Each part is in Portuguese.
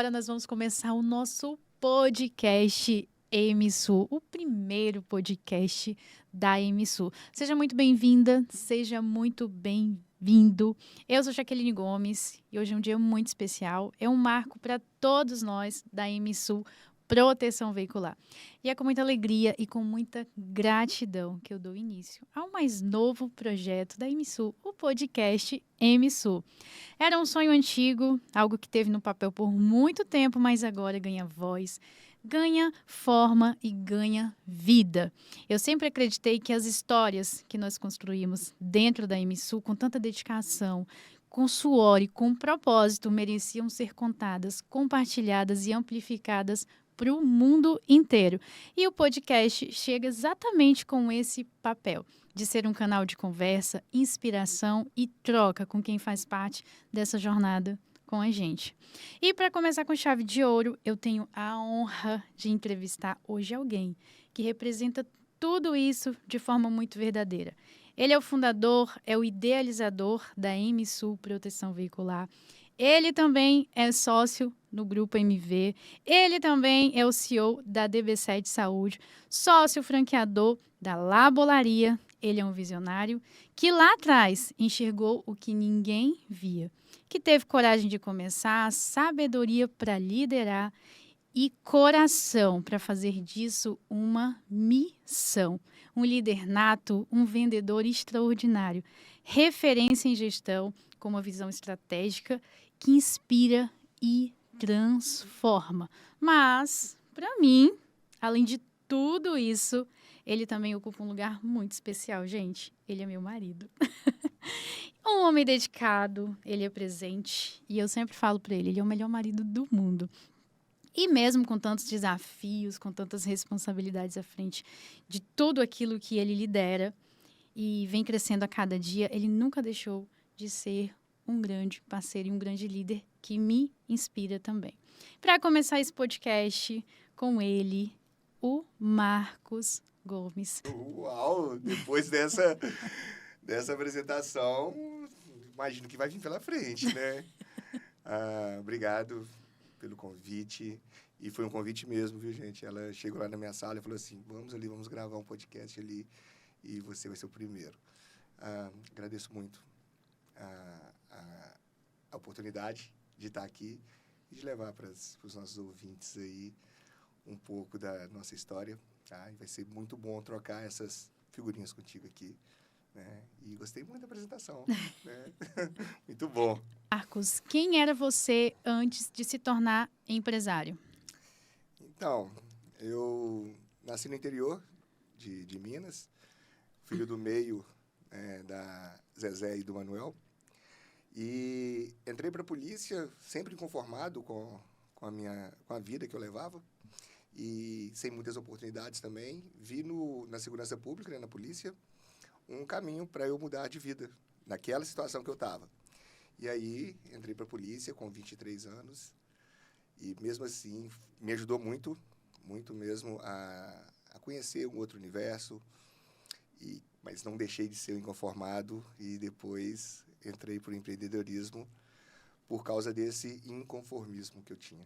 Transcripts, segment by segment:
agora nós vamos começar o nosso podcast EMSU, o primeiro podcast da EMSU. Seja muito bem-vinda, seja muito bem-vindo. Eu sou Jaqueline Gomes e hoje é um dia muito especial. É um marco para todos nós da EMSU Proteção Veicular. E é com muita alegria e com muita gratidão que eu dou início ao mais novo projeto da EMSU, o podcast EMSU. Era um sonho antigo, algo que teve no papel por muito tempo, mas agora ganha voz, ganha forma e ganha vida. Eu sempre acreditei que as histórias que nós construímos dentro da EMSU, com tanta dedicação, com suor e com propósito, mereciam ser contadas, compartilhadas e amplificadas para o mundo inteiro. E o podcast chega exatamente com esse papel, de ser um canal de conversa, inspiração e troca com quem faz parte dessa jornada com a gente. E para começar com chave de ouro, eu tenho a honra de entrevistar hoje alguém que representa tudo isso de forma muito verdadeira. Ele é o fundador, é o idealizador da EMSU Proteção Veicular. Ele também é sócio no Grupo MV. Ele também é o CEO da DB7 Saúde, sócio franqueador da Labolaria. Ele é um visionário que lá atrás enxergou o que ninguém via, que teve coragem de começar, sabedoria para liderar e coração para fazer disso uma missão. Um líder nato, um vendedor extraordinário, referência em gestão, com uma visão estratégica que inspira e transforma. Mas, para mim, além de tudo isso, ele também ocupa um lugar muito especial, gente. Ele é meu marido. Um homem dedicado, ele é presente. E eu sempre falo para ele é o melhor marido do mundo. E mesmo com tantos desafios, com tantas responsabilidades à frente de tudo aquilo que ele lidera e vem crescendo a cada dia, ele nunca deixou de ser um grande parceiro e um grande líder que me inspira também. Para começar esse podcast com ele, o Marcos Gomes. Uau! Depois dessa apresentação, imagino que vai vir pela frente, né? Obrigado pelo convite. E foi um convite mesmo, viu, gente? Ela chegou lá na minha sala e falou assim, vamos gravar um podcast ali e você vai ser o primeiro. Agradeço muito a oportunidade de estar aqui e de levar para os nossos ouvintes aí um pouco da nossa história, tá? E vai ser muito bom trocar essas figurinhas contigo aqui, né? E gostei muito da apresentação, né? Muito bom. Marcos, quem era você antes de se tornar empresário? Então, eu nasci no interior de Minas, filho do meio da Zezé e do Manuel, e entrei para a polícia sempre inconformado com a vida que eu levava e sem muitas oportunidades também. Vi na segurança pública, né, na polícia, um caminho para eu mudar de vida naquela situação que eu estava. E aí entrei para a polícia com 23 anos e mesmo assim me ajudou muito, muito mesmo a conhecer um outro universo, mas não deixei de ser inconformado e depois entrei para o empreendedorismo por causa desse inconformismo que eu tinha.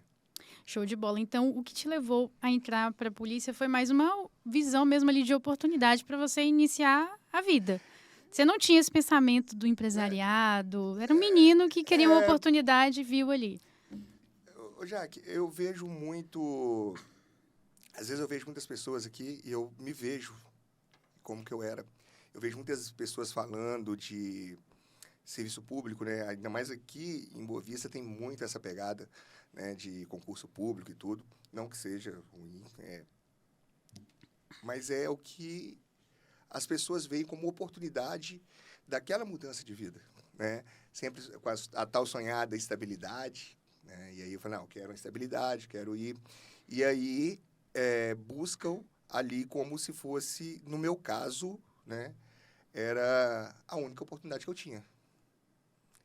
Show de bola. Então, o que te levou a entrar para a polícia foi mais uma visão mesmo ali de oportunidade para você iniciar a vida. Você não tinha esse pensamento do empresariado, era um menino que queria uma oportunidade e viu ali. Jaque, eu vejo muito... Às vezes eu vejo muitas pessoas aqui e eu me vejo como que eu era. Eu vejo muitas pessoas falando de serviço público, né? Ainda mais aqui em Boa Vista tem muito essa pegada, né, de concurso público e tudo. Não que seja ruim, mas é o que as pessoas veem como oportunidade daquela mudança de vida, né? Sempre com a tal sonhada estabilidade, né? E aí eu falo, não, quero uma estabilidade, quero ir. E aí buscam ali como se fosse, no meu caso, né, era a única oportunidade que eu tinha.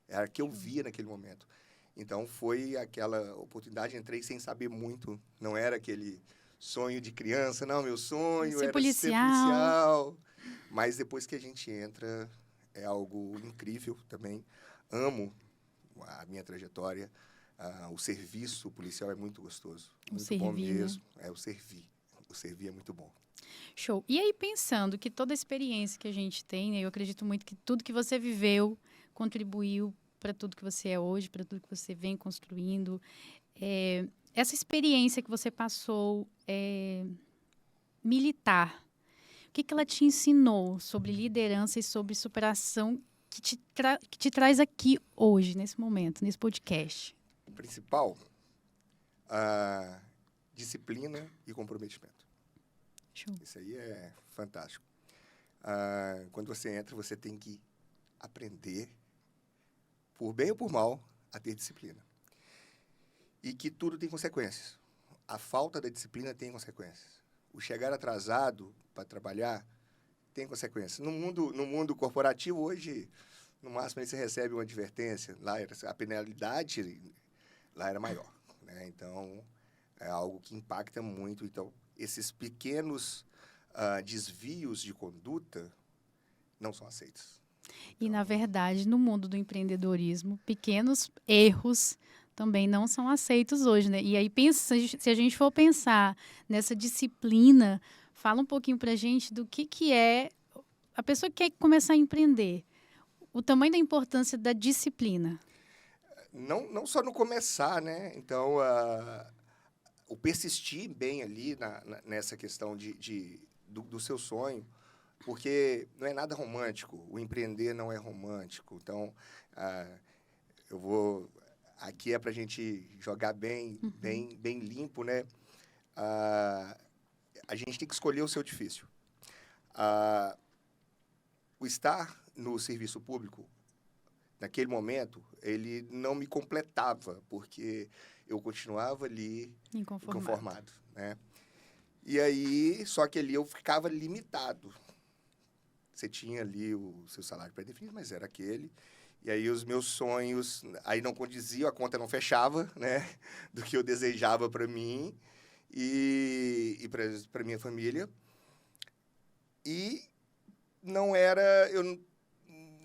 Era a que eu via naquele momento. Então, foi aquela oportunidade, entrei sem saber muito. Não era aquele sonho de criança, não, meu sonho era ser policial. Mas depois que a gente entra, é algo incrível também. Amo a minha trajetória, O serviço policial é muito gostoso. O Muito servir, bom né? mesmo. É o servir. O servir é muito bom. Show. E aí, pensando que toda a experiência que a gente tem, né, eu acredito muito que tudo que você viveu contribuiu para tudo que você é hoje, para tudo que você vem construindo. Essa experiência que você passou militar, o que ela te ensinou sobre liderança e sobre superação que te traz aqui hoje, nesse momento, nesse podcast? O principal, disciplina e comprometimento. Show. Isso aí é fantástico. Quando você entra, você tem que aprender, por bem ou por mal, a ter disciplina. E que tudo tem consequências. A falta da disciplina tem consequências. O chegar atrasado para trabalhar tem consequências. No mundo corporativo, hoje, no máximo, você recebe uma advertência. Lá, a penalidade lá era maior, né? Então, é algo que impacta muito. Então, esses pequenos desvios de conduta não são aceitos. E, na verdade, no mundo do empreendedorismo, pequenos erros também não são aceitos hoje, né? E aí, se a gente for pensar nessa disciplina, fala um pouquinho pra gente do que é a pessoa que quer começar a empreender. O tamanho da importância da disciplina. Não só no começar, né? Então, o persistir bem ali nessa questão do seu sonho, porque não é nada romântico. O empreender não é romântico. Então, eu vou... Aqui é para a gente jogar bem limpo, né? A gente tem que escolher o seu difícil. O estar no serviço público, naquele momento, ele não me completava, porque eu continuava ali inconformado, né? E aí, só que ali eu ficava limitado. Você tinha ali o seu salário pré-definido, mas era aquele. E aí os meus sonhos, aí não condiziam, a conta não fechava, né? Do que eu desejava para mim e para minha família. E não era, eu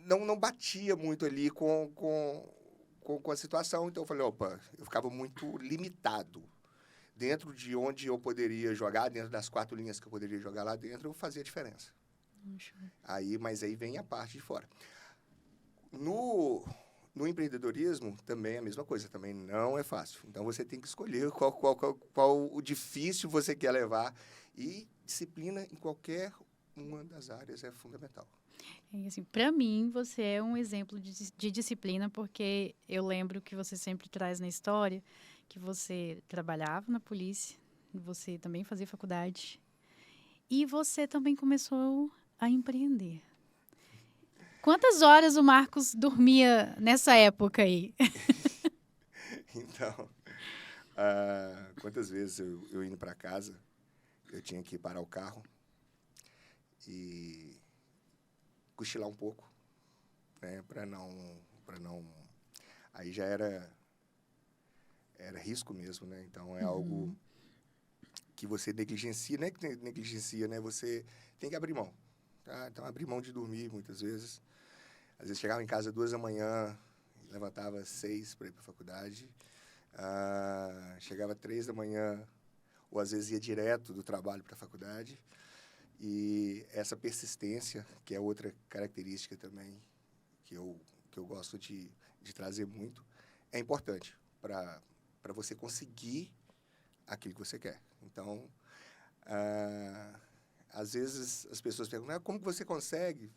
não batia muito ali com a situação. Então eu falei, opa, eu ficava muito limitado. Dentro de onde eu poderia jogar, dentro das 4 linhas que eu poderia jogar lá dentro, eu fazia a diferença. Mas aí vem a parte de fora. No empreendedorismo, também é a mesma coisa, também não é fácil. Então, você tem que escolher qual o difícil você quer levar. E disciplina em qualquer uma das áreas é fundamental. Assim, para mim, você é um exemplo de disciplina, porque eu lembro que você sempre traz na história que você trabalhava na polícia, você também fazia faculdade, e você também começou a empreender. Quantas horas o Marcos dormia nessa época aí? Então, quantas vezes eu indo para casa, eu tinha que parar o carro e cochilar um pouco, né, para não... Aí já era risco mesmo, né? Então, é algo que você negligencia, não é que negligencia, né? Você tem que abrir mão, tá? Então, abrir mão de dormir, muitas vezes. Às vezes, chegava em casa 2 da manhã, levantava às 6 para ir para a faculdade. Chegava 3 da manhã, ou às vezes ia direto do trabalho para a faculdade. E essa persistência, que é outra característica também que eu gosto de trazer muito, é importante para você conseguir aquilo que você quer. Então, às vezes as pessoas perguntam, como que você consegue?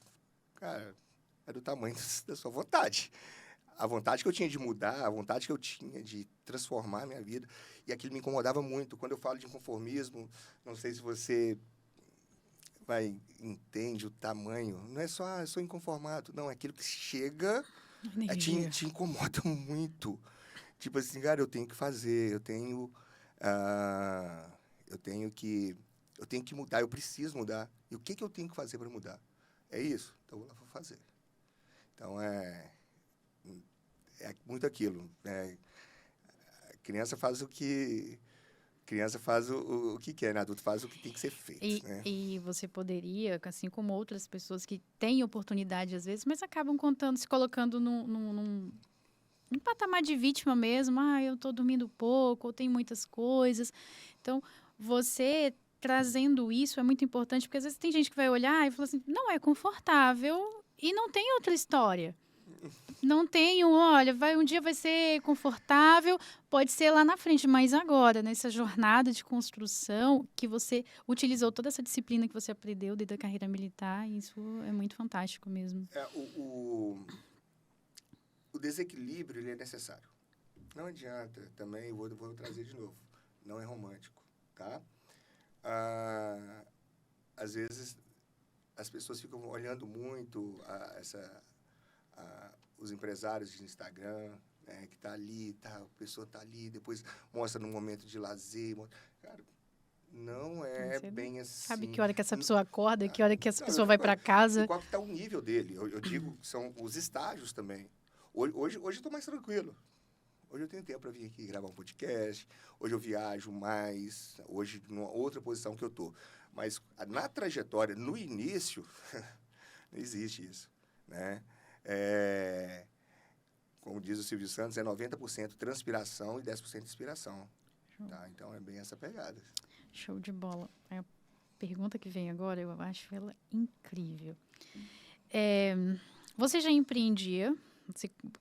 Cara, é do tamanho da sua vontade. A vontade que eu tinha de mudar, a vontade que eu tinha de transformar a minha vida. E aquilo me incomodava muito. Quando eu falo de inconformismo, não sei se você entende o tamanho. Não é só, eu sou inconformado. Não, é aquilo que chega, te incomoda muito. Tipo assim, cara, eu tenho que fazer, eu tenho que mudar, eu preciso mudar. E o que eu tenho que fazer para mudar? É isso, então eu vou fazer. Então, é muito aquilo. A criança faz o que quer, né? Adulto faz o que tem que ser feito. Né? E você poderia, assim como outras pessoas que têm oportunidade às vezes, mas acabam se colocando um patamar de vítima mesmo. Ah, eu estou dormindo pouco, ou tem muitas coisas. Então, você trazendo isso é muito importante, porque às vezes tem gente que vai olhar e fala assim, não é confortável e não tem outra história. Não tenho, olha, um dia vai ser confortável, pode ser lá na frente, mas agora, nessa jornada de construção, que você utilizou toda essa disciplina que você aprendeu desde a carreira militar, isso é muito fantástico mesmo. O desequilíbrio ele é necessário. Não adianta também, vou trazer de novo, não é romântico, tá? Às vezes, as pessoas ficam olhando muito os empresários de Instagram, né, que tá ali, tá, a pessoa tá ali, depois mostra no momento de lazer. Cara, não é bem assim. Sabe que hora que essa pessoa acorda, que hora que essa pessoa vai para casa. E qual que tá o nível dele? Eu digo que são os estágios também. Hoje eu tô mais tranquilo. Hoje eu tenho tempo para vir aqui gravar um podcast. Hoje eu viajo mais. Hoje, numa outra posição que eu tô. Mas na trajetória, no início, não existe isso, né? Como diz o Silvio Santos, é 90% transpiração e 10% inspiração. Tá? Então, é bem essa pegada. Show de bola. A pergunta que vem agora, eu acho ela incrível. Você já empreendia?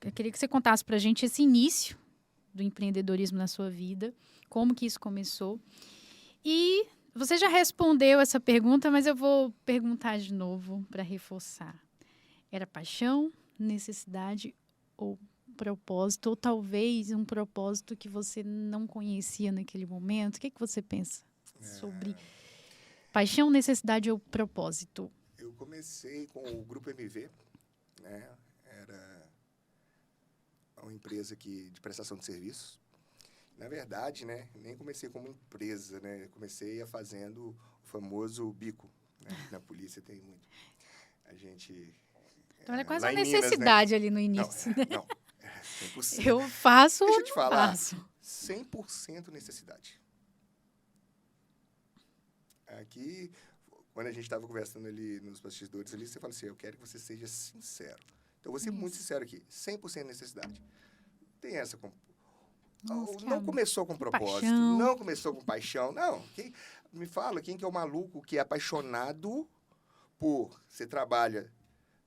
Eu queria que você contasse para a gente esse início do empreendedorismo na sua vida, como que isso começou. E você já respondeu essa pergunta, mas eu vou perguntar de novo para reforçar. Era paixão, necessidade ou propósito? Ou talvez um propósito que você não conhecia naquele momento? O que você pensa sobre paixão, necessidade ou propósito? Eu comecei com o Grupo MV, né? Era uma empresa de prestação de serviços. Na verdade, né, nem comecei como empresa, né? Comecei fazendo o famoso bico, né? Na polícia tem muito. A gente... Então, era quase uma necessidade, né? Ali no início. Não, 100%. Eu faço. Deixa eu te falar, faço. 100% necessidade. Aqui, quando a gente estava conversando ali nos bastidores, ali, você fala assim, eu quero que você seja sincero. Então, vou ser muito sincero aqui, 100% necessidade. Tem essa... Nossa, não começou com propósito, paixão. Não começou com paixão, não. Me fala, quem que é o maluco que é apaixonado por... Você trabalha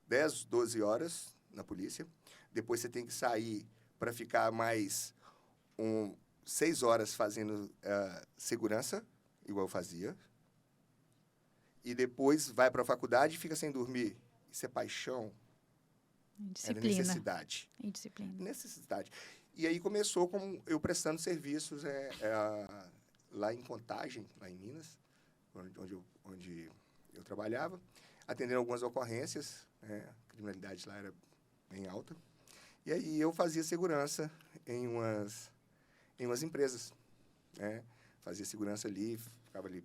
10, 12 horas na polícia, depois você tem que sair para ficar mais 6 horas fazendo segurança, igual eu fazia, e depois vai para a faculdade e fica sem dormir. Isso é paixão? Disciplina. Era necessidade. E disciplina. Necessidade. E aí começou com eu prestando serviços lá em Contagem, lá em Minas, onde eu trabalhava, atendendo algumas ocorrências, né? A criminalidade lá era bem alta. E aí eu fazia segurança em umas empresas, né? Fazia segurança ali, ficava ali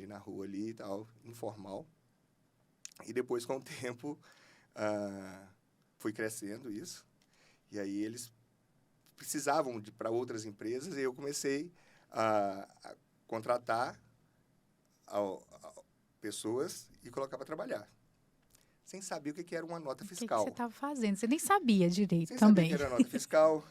na rua ali e tal, informal. E depois, com o tempo, foi crescendo isso. E aí eles precisavam para outras empresas e eu comecei a contratar pessoas e colocar para trabalhar. Sem saber o que era uma nota fiscal. O que você estava fazendo? Você nem sabia direito Sem também. Sem saber o que era nota fiscal.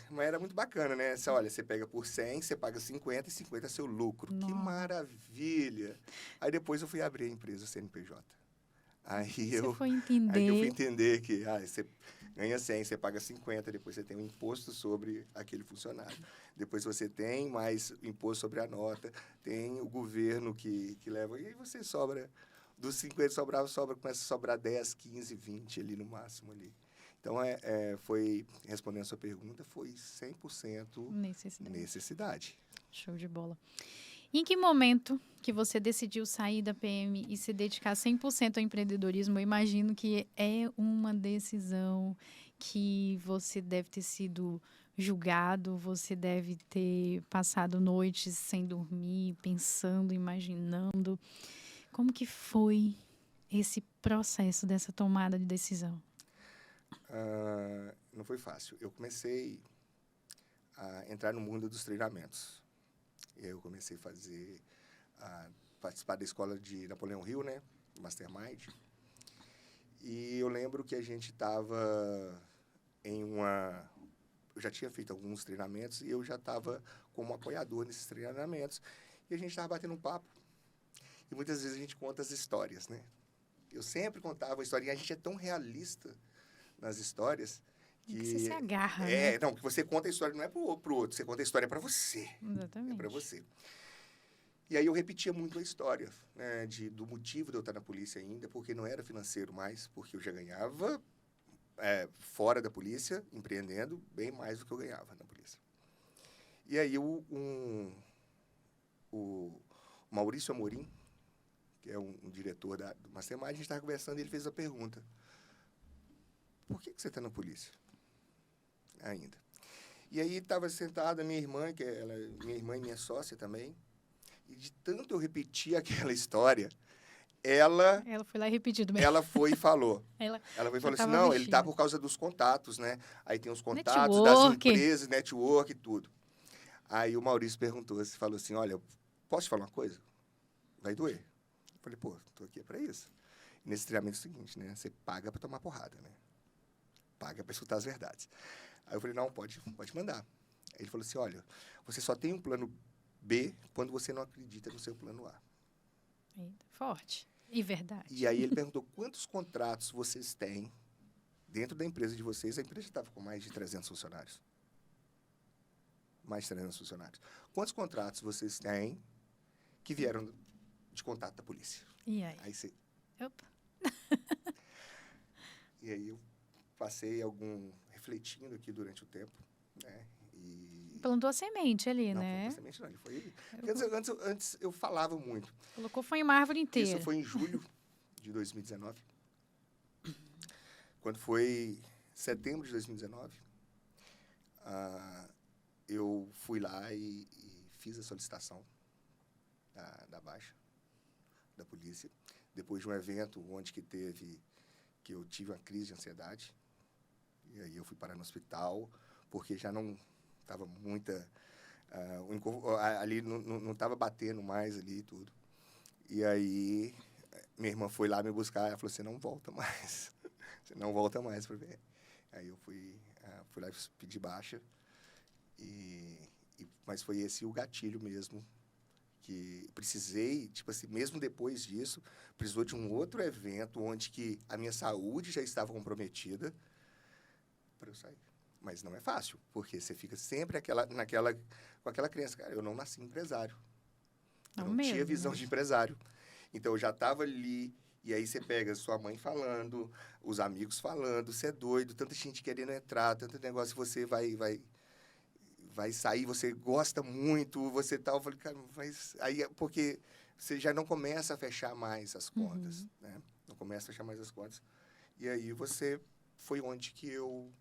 Mas era muito bacana, né? Você pega por 100, você paga 50 e 50 é seu lucro. Nossa. Que maravilha! Aí depois eu fui abrir a empresa CNPJ. Aí eu fui entender que você ganha 100, você paga 50, depois você tem um imposto sobre aquele funcionário. Depois você tem mais imposto sobre a nota, tem o governo que leva, e aí você sobra... Dos 50 começa a sobrar 10, 15, 20 ali no máximo ali. Então, respondendo a sua pergunta, foi 100% necessidade. Show de bola. Em que momento que você decidiu sair da PM e se dedicar 100% ao empreendedorismo? Eu imagino que é uma decisão que você deve ter sido julgado, você deve ter passado noites sem dormir, pensando, imaginando. Como que foi esse processo dessa tomada de decisão? Não foi fácil. Eu comecei a entrar no mundo dos treinamentos. E aí eu comecei a participar da escola de Napoleão Hill, né? Mastermind. E eu lembro que a gente estava em eu já tinha feito alguns treinamentos e eu já estava como apoiador nesses treinamentos. E a gente estava batendo um papo. E muitas vezes a gente conta as histórias, né? Eu sempre contava a história. E a gente é tão realista nas histórias que você se agarra, né? Não, que você conta a história não é pro outro, você conta a história para você. Exatamente. É para você. E aí eu repetia muito a história, né, do motivo de eu estar na polícia ainda, porque não era financeiro mais, porque eu já ganhava fora da polícia, empreendendo, bem mais do que eu ganhava na polícia. E aí o Maurício Amorim, que é um diretor do Mastermind, a gente estava conversando e ele fez a pergunta: por que você está na polícia ainda? E aí estava sentada minha irmã, minha irmã e minha sócia também, e de tanto eu repetir aquela história, ela foi lá e repetiu do mesmo. Ela foi e falou. Ela foi e falou assim, não, ele está por causa dos contatos, né? Aí tem os contatos network. Das empresas, network e tudo. Aí o Maurício falou assim, olha, posso te falar uma coisa? Vai doer. Eu falei, pô, tô aqui para isso. E nesse treinamento é o seguinte, né? Você paga para tomar porrada, né? Paga para escutar as verdades. Aí eu falei, não, pode mandar. Aí ele falou assim, olha, você só tem um plano B quando você não acredita no seu plano A. Forte. E verdade. E aí ele perguntou, quantos contratos vocês têm dentro da empresa de vocês? A empresa estava com mais de 300 funcionários. Mais de 300 funcionários. Quantos contratos vocês têm que vieram de contato da polícia? E aí? Opa. E aí eu passei refletindo aqui durante o tempo, né? Plantou a semente ali, não, né? Não, plantou a semente não. Ele foi... Antes eu falava muito. Colocou foi em uma árvore inteira. Isso foi em julho de 2019. Quando foi setembro de 2019, eu fui lá e fiz a solicitação da baixa da polícia, depois de um evento onde que eu tive uma crise de ansiedade. E aí eu fui parar no hospital, porque já não estava muita... ali não estava batendo mais ali e tudo. E aí minha irmã foi lá me buscar, ela falou, você não volta mais. Você não volta mais para ver. Aí eu fui lá pedir baixa, mas foi esse o gatilho mesmo, que precisei, tipo assim, mesmo depois disso, precisou de um outro evento onde que a minha saúde já estava comprometida para eu sair. Mas não é fácil, porque você fica sempre com aquela crença. Cara, eu não nasci empresário. Eu não tinha visão de empresário. Então, eu já estava ali, e aí você pega sua mãe falando, os amigos falando, você é doido, tanta gente querendo entrar, tanto negócio, você vai sair, você gosta muito, você tal. Eu falei, cara, mas... Aí, porque você já não começa a fechar mais as contas, né? Não começa a fechar mais as contas. E aí, foi onde que eu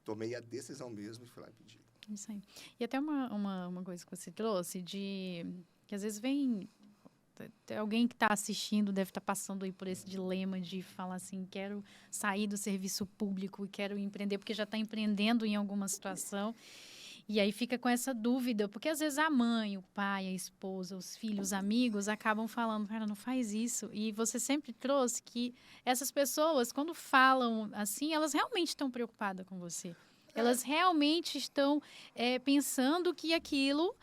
tomei a decisão mesmo e fui lá e pedi. Isso aí. E até uma coisa que você trouxe, que às vezes vem... Alguém que está assistindo deve estar passando aí por esse dilema de falar assim, quero sair do serviço público e quero empreender, porque já está empreendendo em alguma situação. E aí fica com essa dúvida, porque às vezes a mãe, o pai, a esposa, os filhos, os amigos acabam falando, cara, não faz isso. E você sempre trouxe que essas pessoas, quando falam assim, elas realmente estão preocupadas com você. Elas realmente estão pensando que aquilo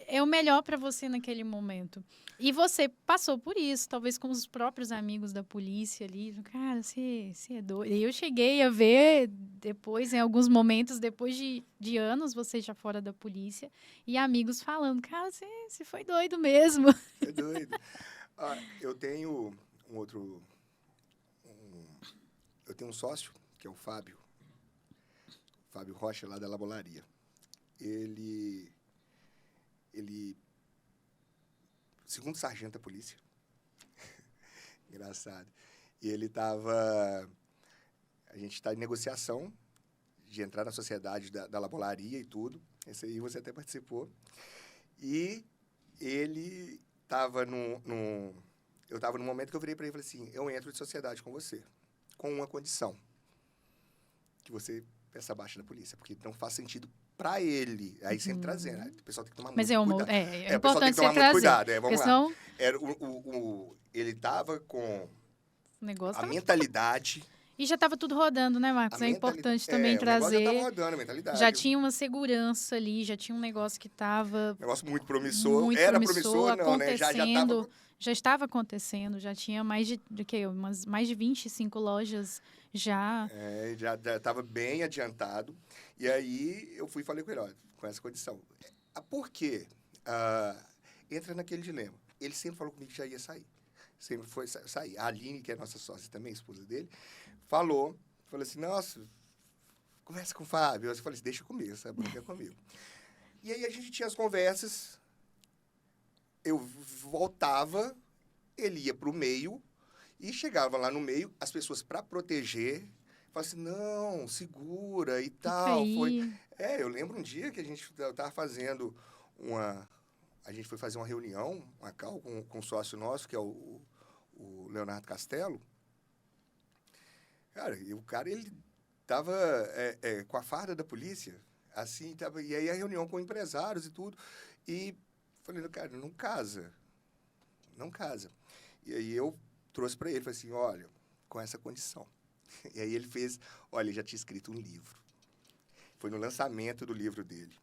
é o melhor para você naquele momento. E você passou por isso, talvez com os próprios amigos da polícia ali. Cara, você é doido. E eu cheguei a ver depois, em alguns momentos, depois de anos, você já fora da polícia, e amigos falando, cara, você foi doido mesmo. É doido. Eu tenho eu tenho um sócio, que é o Fábio Rocha, lá da Labolaria. Ele segundo sargento da polícia. Engraçado. E ele a gente está em negociação de entrar na sociedade da Labolaria e tudo. Esse aí você até participou. E ele estava eu estava num momento que eu virei para ele e falei assim, eu entro de sociedade com você, com uma condição, que você peça baixa da polícia, porque não faz sentido para ele. Aí sempre trazendo. Aí o pessoal tem que tomar muito cuidado. É o pessoal tem que tomar muito cuidado. Vamos lá. Senão... Ele estava com a mentalidade E já estava tudo rodando, né, Marcos? É importante também trazer. O negócio já trazer. estava rodando, a mentalidade. Já tinha uma segurança ali, já tinha um negócio que estava Negócio muito promissor. muito Era promissor, não, né? acontecendo. Já estava acontecendo, já tinha mais de quê? Mais de 25 lojas já. Já estava bem adiantado. E aí eu fui e falei com ele, olha, com essa condição. Por quê? Entra naquele dilema. Ele sempre falou comigo que já ia sair. Sempre foi sair. A Aline, que é nossa sócia também, esposa dele, falou assim, nossa, conversa com o Fábio. Eu falei assim, deixa comigo, essa bronca é comigo. E aí a gente tinha as conversas, eu voltava, ele ia para o meio, e chegava lá no meio, as pessoas, para proteger, falavam assim, não, segura e tal. Eu lembro um dia que eu estava fazendo a gente foi fazer uma reunião, uma call com um sócio nosso, que é o Leonardo Castelo. Cara, e o cara, ele tava com a farda da polícia, assim, e aí a reunião com empresários e tudo, e falei, cara, não casa. E aí eu trouxe para ele, falei assim, olha, com essa condição. E aí ele fez, olha, ele já tinha escrito um livro. Foi no lançamento do livro dele.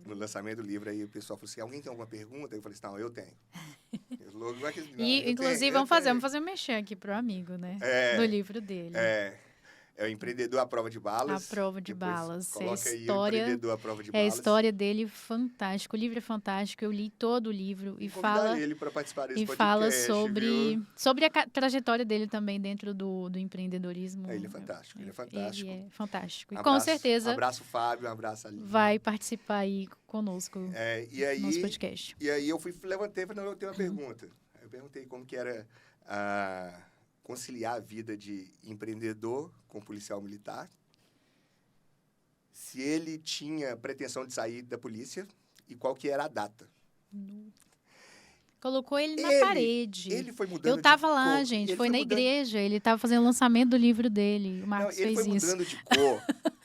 No lançamento do livro, aí o pessoal falou assim, alguém tem alguma pergunta? Eu falei assim, não, eu tenho. Inclusive, vamos fazer um mexer aqui pro amigo, né? Do livro dele. É o Empreendedor à Prova de Balas. A Prova de Balas. Coloca aí o Empreendedor à Prova de Balas. A história dele fantástico. O livro é fantástico. Eu li todo o livro. E fala ele para participar desse podcast, fala sobre a trajetória dele também dentro do empreendedorismo. Ele é fantástico. Ele é fantástico. E com certeza... Um abraço, Fábio. Um abraço, Aline. Vai participar aí conosco no nosso podcast. E aí eu levantei e falei, eu tenho uma pergunta. Eu perguntei como que era conciliar a vida de empreendedor com policial militar, se ele tinha pretensão de sair da polícia e qual que era a data. Colocou ele na parede. Ele foi mudando Eu estava lá, gente, foi na igreja, ele estava fazendo o lançamento do livro dele, o Marcos fez isso.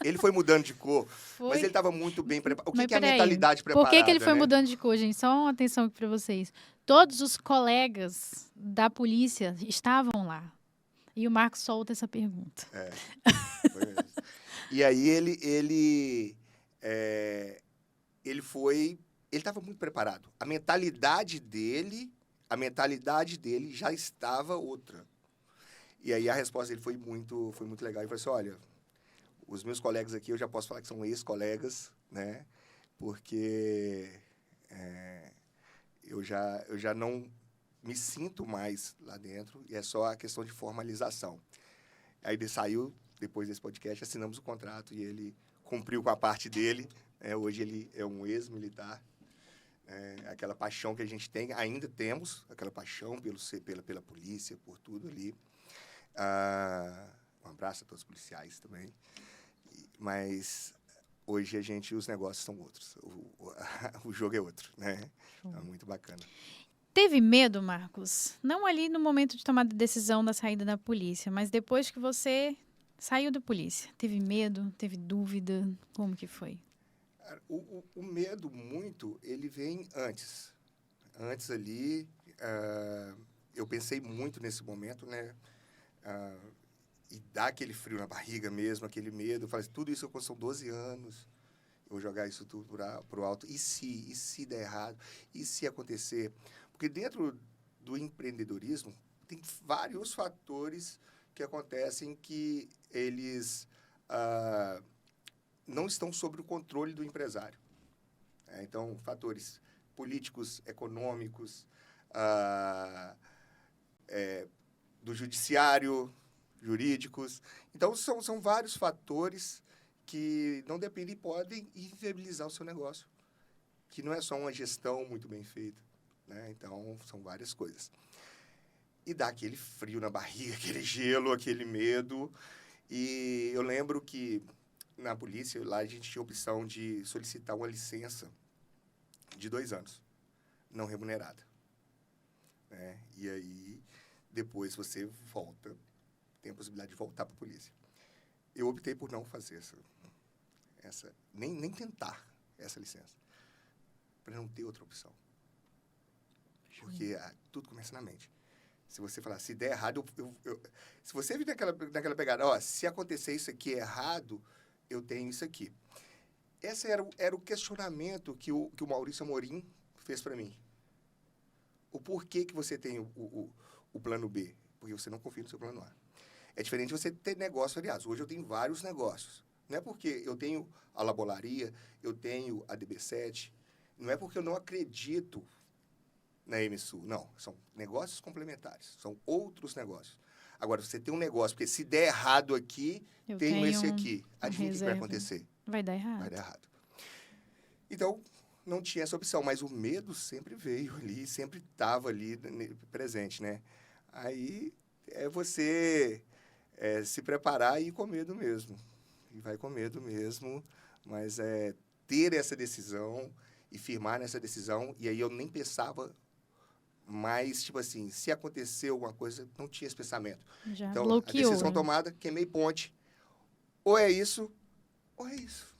Ele foi mudando de cor, mas ele estava muito bem preparado. O que é a mentalidade preparada? Por que ele foi mudando de cor, gente? Só uma atenção aqui para vocês. Todos os colegas da polícia estavam lá. E o Marcos solta essa pergunta. Foi mesmo. E aí ele estava muito preparado. A mentalidade dele já estava outra. E aí a resposta dele foi muito legal. Ele falou assim, olha, os meus colegas aqui, eu já posso falar que são ex-colegas, né? Porque eu já não me sinto mais lá dentro, e é só a questão de formalização. Aí ele saiu, depois desse podcast, assinamos o contrato e ele cumpriu com a parte dele. Hoje ele é um ex-militar. Aquela paixão que a gente tem, ainda temos, aquela paixão pela polícia, por tudo ali. Um abraço a todos os policiais também. Mas hoje os negócios são outros. O jogo é outro, né? É muito bacana. Teve medo, Marcos? Não ali no momento de tomar a decisão da saída da polícia, mas depois que você saiu da polícia. Teve medo? Teve dúvida? Como que foi? O medo, ele vem antes. Antes ali, eu pensei muito nesse momento, né? E dá aquele frio na barriga mesmo, aquele medo. Eu falei, tudo isso são 12 anos. Eu vou jogar isso tudo para o alto. E se der errado? E se acontecer? Porque dentro do empreendedorismo, tem vários fatores que acontecem que eles não estão sob o controle do empresário. Então, fatores políticos, econômicos, do judiciário, jurídicos. Então, são vários fatores que não dependem e podem inviabilizar o seu negócio, que não é só uma gestão muito bem feita, né? Então, são várias coisas. E dá aquele frio na barriga, aquele gelo, aquele medo. E eu lembro que na polícia, lá a gente tinha a opção de solicitar uma licença de 2 anos, não remunerada. Né? E aí, depois você volta, tem a possibilidade de voltar para a polícia. Eu optei por não fazer nem tentar essa licença, para não ter outra opção. Porque tudo começa na mente. Se você falar, se der errado, se você vir naquela pegada, ó, se acontecer isso aqui errado, eu tenho isso aqui. Esse era o questionamento que o Maurício Amorim fez para mim. O porquê que você tem o plano B? Porque você não confia no seu plano A. É diferente você ter negócio, aliás. Hoje eu tenho vários negócios. Não é porque eu tenho a Labolaria, eu tenho a DB7, não é porque eu não acredito na MSU. Não, são negócios complementares, são outros negócios. Agora, você tem um negócio, porque se der errado aqui, eu tenho esse aqui. Adivinha o que vai acontecer? Vai dar errado. Vai dar errado. Então, não tinha essa opção, mas o medo sempre veio ali, sempre estava ali presente, né? Aí é você se preparar e ir com medo mesmo. E vai com medo mesmo, mas ter essa decisão e firmar nessa decisão. E aí eu nem pensava mais, tipo assim, se aconteceu alguma coisa, não tinha esse pensamento. Já então, bloqueou, a decisão tomada, queimei ponte. Ou é isso, ou é isso.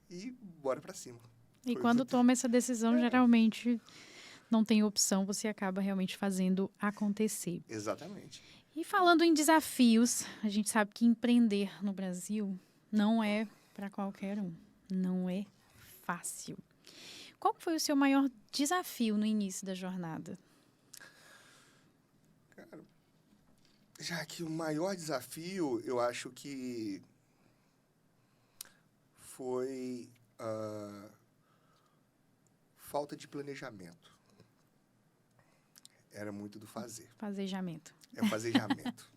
E bora pra cima. E quando toma essa decisão, geralmente não tem opção, você acaba realmente fazendo acontecer. Exatamente. E falando em desafios, a gente sabe que empreender no Brasil não é para qualquer um. Não é fácil. Qual foi o seu maior desafio no início da jornada? Cara, já que o maior desafio, eu acho que foi falta de planejamento. Era muito do fazer. Fazejamento. É o fazejamento.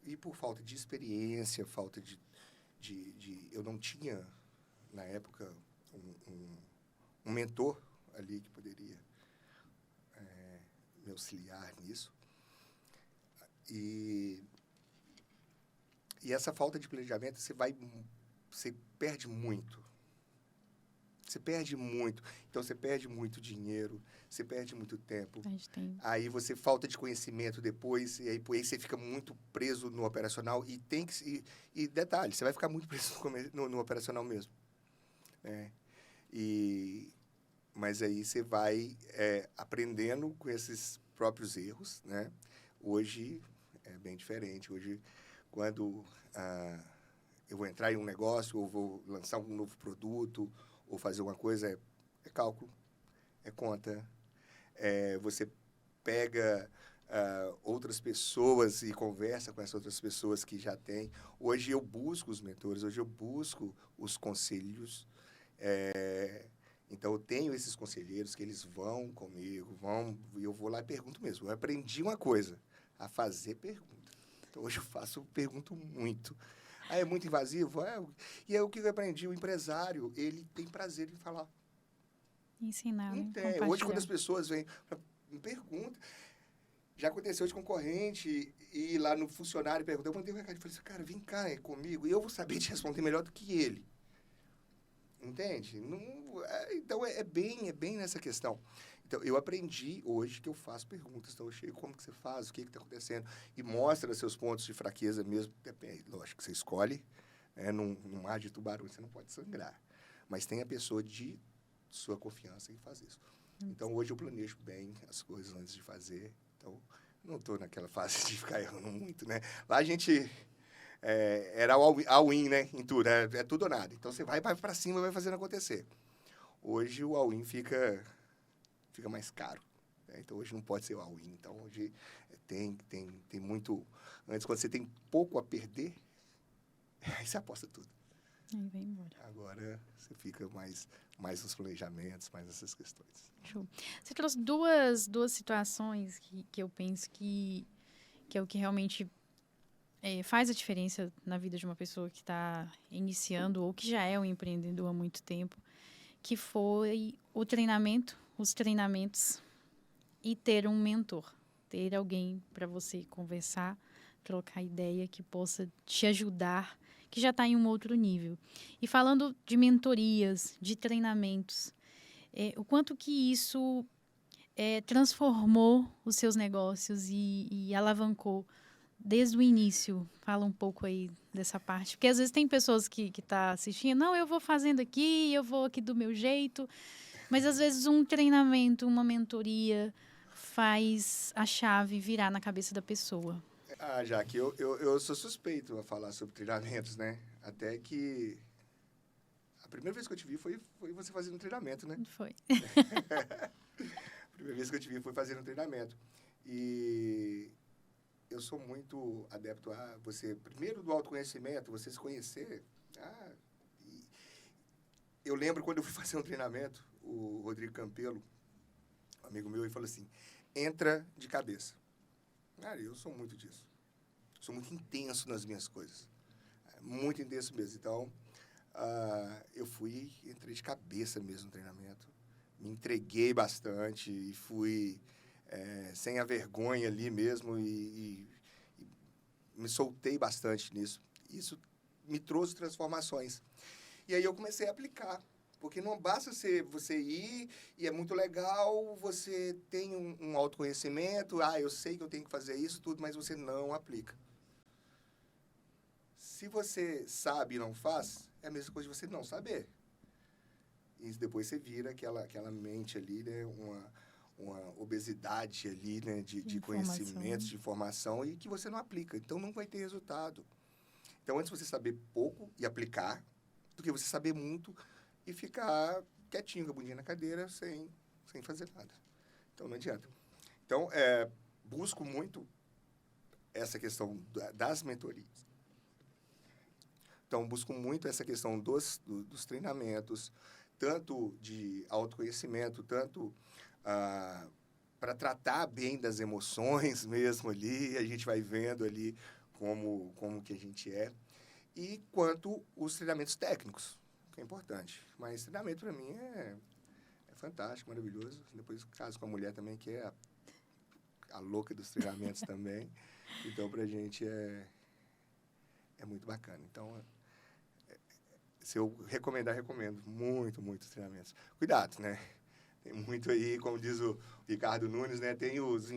E por falta de experiência, falta de eu não tinha, na época, um mentor ali que poderia me auxiliar nisso. E essa falta de planejamento, você perde muito. Você perde muito. Então, você perde muito dinheiro, você perde muito tempo. Aí, você falta de conhecimento depois, e aí você fica muito preso no operacional. E detalhe, você vai ficar muito preso no operacional mesmo. Mas aí você vai aprendendo com esses próprios erros, né? Hoje é bem diferente. Hoje, quando eu vou entrar em um negócio, ou vou lançar um novo produto, ou fazer uma coisa, é cálculo, é conta. Você pega outras pessoas e conversa com essas outras pessoas que já têm. Hoje eu busco os mentores, hoje eu busco os conselhos. Então, eu tenho esses conselheiros que eles vão comigo, e eu vou lá e pergunto mesmo. Eu aprendi uma coisa, a fazer pergunta. Então, hoje eu pergunto muito. É muito invasivo? E aí, o que eu aprendi? O empresário, ele tem prazer em falar. Ensinar, não tem. Hoje, quando as pessoas vêm, me perguntam. Já aconteceu de concorrente ir lá no funcionário e perguntar. Eu mandei um recado e falei assim, cara, vem cá comigo e eu vou saber te responder melhor do que ele. Entende? Então, é bem nessa questão. Então, eu aprendi hoje que eu faço perguntas. Então, eu chego, como que você faz? O que está acontecendo? E mostra seus pontos de fraqueza mesmo. Lógico que você escolhe, num mar de tubarão, você não pode sangrar. Mas tem a pessoa de sua confiança em fazer isso. Então, hoje eu planejo bem as coisas antes de fazer. Então, não estou naquela fase de ficar errando muito, né? Lá a gente... era all-in, né? Em tudo. É tudo ou nada. Então, você vai para cima e vai fazendo acontecer. Hoje, o all-in fica mais caro. Então, hoje não pode ser o all-in. Então, hoje tem muito... Antes, quando você tem pouco a perder, aí você aposta tudo. Aí vai embora. Agora, você fica mais nos planejamentos, mais nessas questões. Show. Você trouxe duas situações que eu penso que é o que realmente... faz a diferença na vida de uma pessoa que está iniciando ou que já é um empreendedor há muito tempo, que foi o treinamento, os treinamentos e ter um mentor, ter alguém para você conversar, trocar ideia, que possa te ajudar, que já está em um outro nível. E falando de mentorias, de treinamentos, o quanto que isso transformou os seus negócios e alavancou desde o início. Fala um pouco aí dessa parte. Porque às vezes tem pessoas que tá assistindo, não, eu vou fazendo aqui, eu vou aqui do meu jeito. Mas às vezes um treinamento, uma mentoria faz a chave virar na cabeça da pessoa? Jaque, eu sou suspeito a falar sobre treinamentos, né? Até que a primeira vez que eu te vi foi você fazendo um treinamento, né? Foi. A primeira vez que eu te vi foi fazendo um treinamento. E eu sou muito adepto a você, primeiro do autoconhecimento, você se conhecer. Eu lembro quando eu fui fazer um treinamento, o Rodrigo Campelo, um amigo meu, ele falou assim, entra de cabeça. Cara, eu sou muito disso. Sou muito intenso nas minhas coisas. Muito intenso mesmo. Então, eu entrei de cabeça mesmo no treinamento. Me entreguei bastante e fui sem a vergonha ali mesmo e me soltei bastante nisso. Isso me trouxe transformações. E aí eu comecei a aplicar. Porque não basta você ir e é muito legal, você tem um autoconhecimento, eu sei que eu tenho que fazer isso, tudo, mas você não aplica. Se você sabe e não faz, é a mesma coisa de você não saber. E depois você vira aquela mente ali, né, uma obesidade ali, né, de conhecimentos, de informação, e que você não aplica. Então, não vai ter resultado. Então, antes você saber pouco e aplicar, do que você saber muito e ficar quietinho, com a bundinha na cadeira, sem fazer nada. Então, não adianta. Então, busco muito essa questão das mentorias. Então, busco muito essa questão dos treinamentos, tanto de autoconhecimento, tanto para tratar bem das emoções mesmo ali, a gente vai vendo ali como que a gente é, e quanto os treinamentos técnicos, que é importante. Mas treinamento, para mim, é fantástico, maravilhoso. Depois, caso com a mulher também, que é a louca dos treinamentos também. Então, para a gente é muito bacana. Então, se eu recomendar, recomendo muito, muitos treinamentos. Cuidado, né? Tem muito aí, como diz o Ricardo Nunes, né? Tem os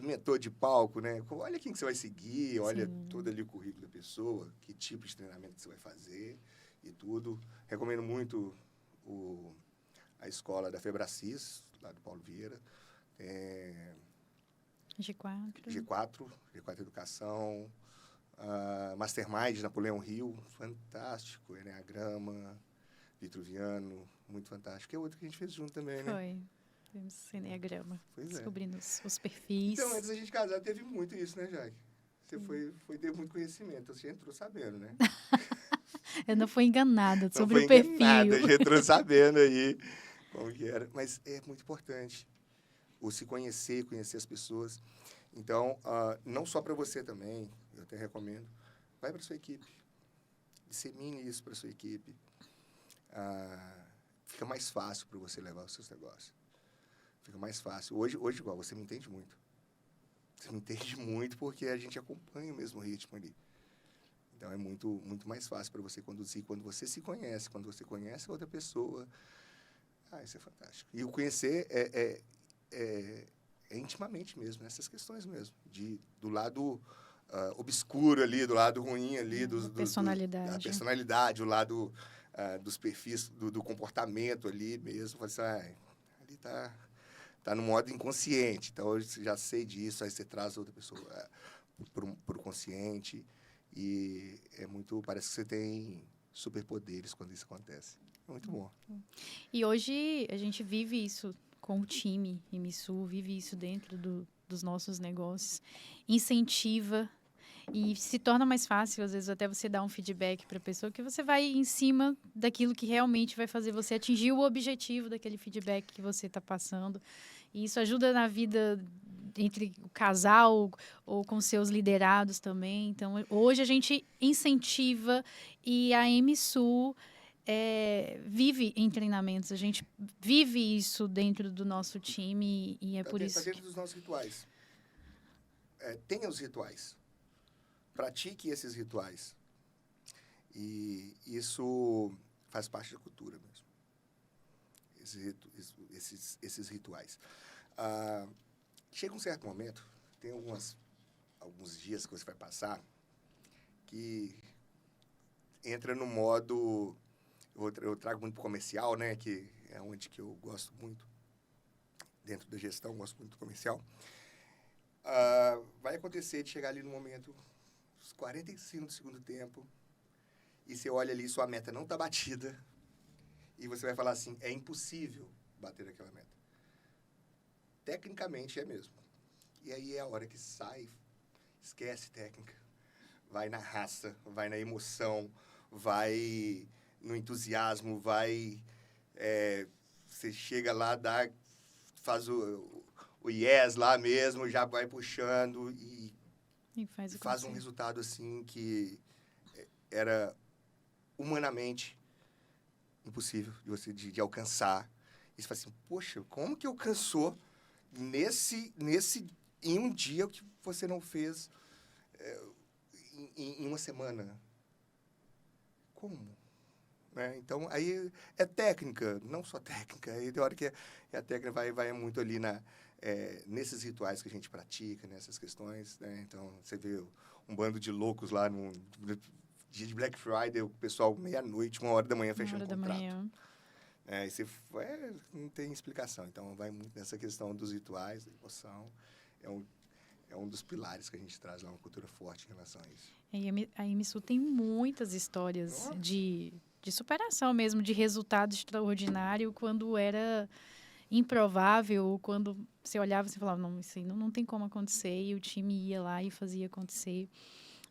mentores de palco, né? Olha quem que você vai seguir, olha todo ali o currículo da pessoa, que tipo de treinamento que você vai fazer e tudo. Recomendo muito a escola da Febracis, lá do Paulo Vieira. G4 Educação. Mastermind, Napoleão Hill, fantástico. Enneagrama, Vitruviano, muito fantástico. Que é outro que a gente fez junto também, né? Foi. Fizemos Enneagrama, pois descobrindo os perfis. Então, antes da gente casar, teve muito isso, né, Jaque? Você teve muito conhecimento, você entrou sabendo, né? Eu não fui enganada sobre não o foi perfil. Enganada, já entrou sabendo aí como que era. Mas é muito importante o se conhecer as pessoas. Então, não só para você também, eu até recomendo, vai para sua equipe. Dissemine isso para sua equipe. Fica mais fácil para você levar os seus negócios. Fica mais fácil. Hoje, igual, você me entende muito. Você me entende muito porque a gente acompanha o mesmo ritmo ali. Então, é muito, muito mais fácil para você conduzir quando você se conhece, quando você conhece outra pessoa. Isso é fantástico. E o conhecer é intimamente mesmo, nessas questões mesmo. Do lado obscuro ali, do lado ruim ali, da personalidade, o lado dos perfis, do comportamento ali mesmo. Você, ali tá no modo inconsciente, então eu já sei disso, aí você traz outra pessoa para o consciente. E parece que você tem superpoderes quando isso acontece. É muito bom. E hoje a gente vive isso com o time MSU, vive isso dentro dos nossos negócios, incentiva e se torna mais fácil, às vezes, até você dar um feedback para a pessoa, que você vai em cima daquilo que realmente vai fazer você atingir o objetivo daquele feedback que você está passando. E isso ajuda na vida entre o casal ou com seus liderados também. Então, hoje a gente incentiva e a MSU vive em treinamentos. A gente vive isso dentro do nosso time e é por isso. Está dentro dos nossos rituais. Tenha os rituais. Pratique esses rituais. E isso faz parte da cultura mesmo. Esses rituais. Chega um certo momento, tem alguns dias que você vai passar, que entra no modo... Eu trago muito comercial, né? Que é onde que eu gosto muito dentro da gestão, gosto muito do comercial. Vai acontecer de chegar ali no momento, os 45 do segundo tempo, e você olha ali, sua meta não está batida, e você vai falar assim, é impossível bater aquela meta. Tecnicamente é mesmo. E aí é a hora que sai, esquece técnica, vai na raça, vai na emoção, vai no entusiasmo, vai... você chega lá, faz o yes lá mesmo, já vai puxando e faz um resultado assim que era humanamente impossível de você de alcançar. E você fala assim, poxa, como que alcançou em um dia o que você não fez em uma semana? Como? Né? Então, aí é técnica, não só técnica. Aí tem hora que a técnica vai muito ali nesses rituais que a gente pratica, nessas questões. Né? Então, você vê um bando de loucos lá no dia de Black Friday, o pessoal meia-noite, 1h da manhã fechando o contrato. E você não tem explicação. Então, vai muito nessa questão dos rituais, da emoção. É um dos pilares que a gente traz lá, uma cultura forte em relação a isso. A EMSU tem muitas histórias de superação mesmo, de resultado extraordinário quando era improvável, quando você olhava e falava, não, isso aí não tem como acontecer, e o time ia lá e fazia acontecer.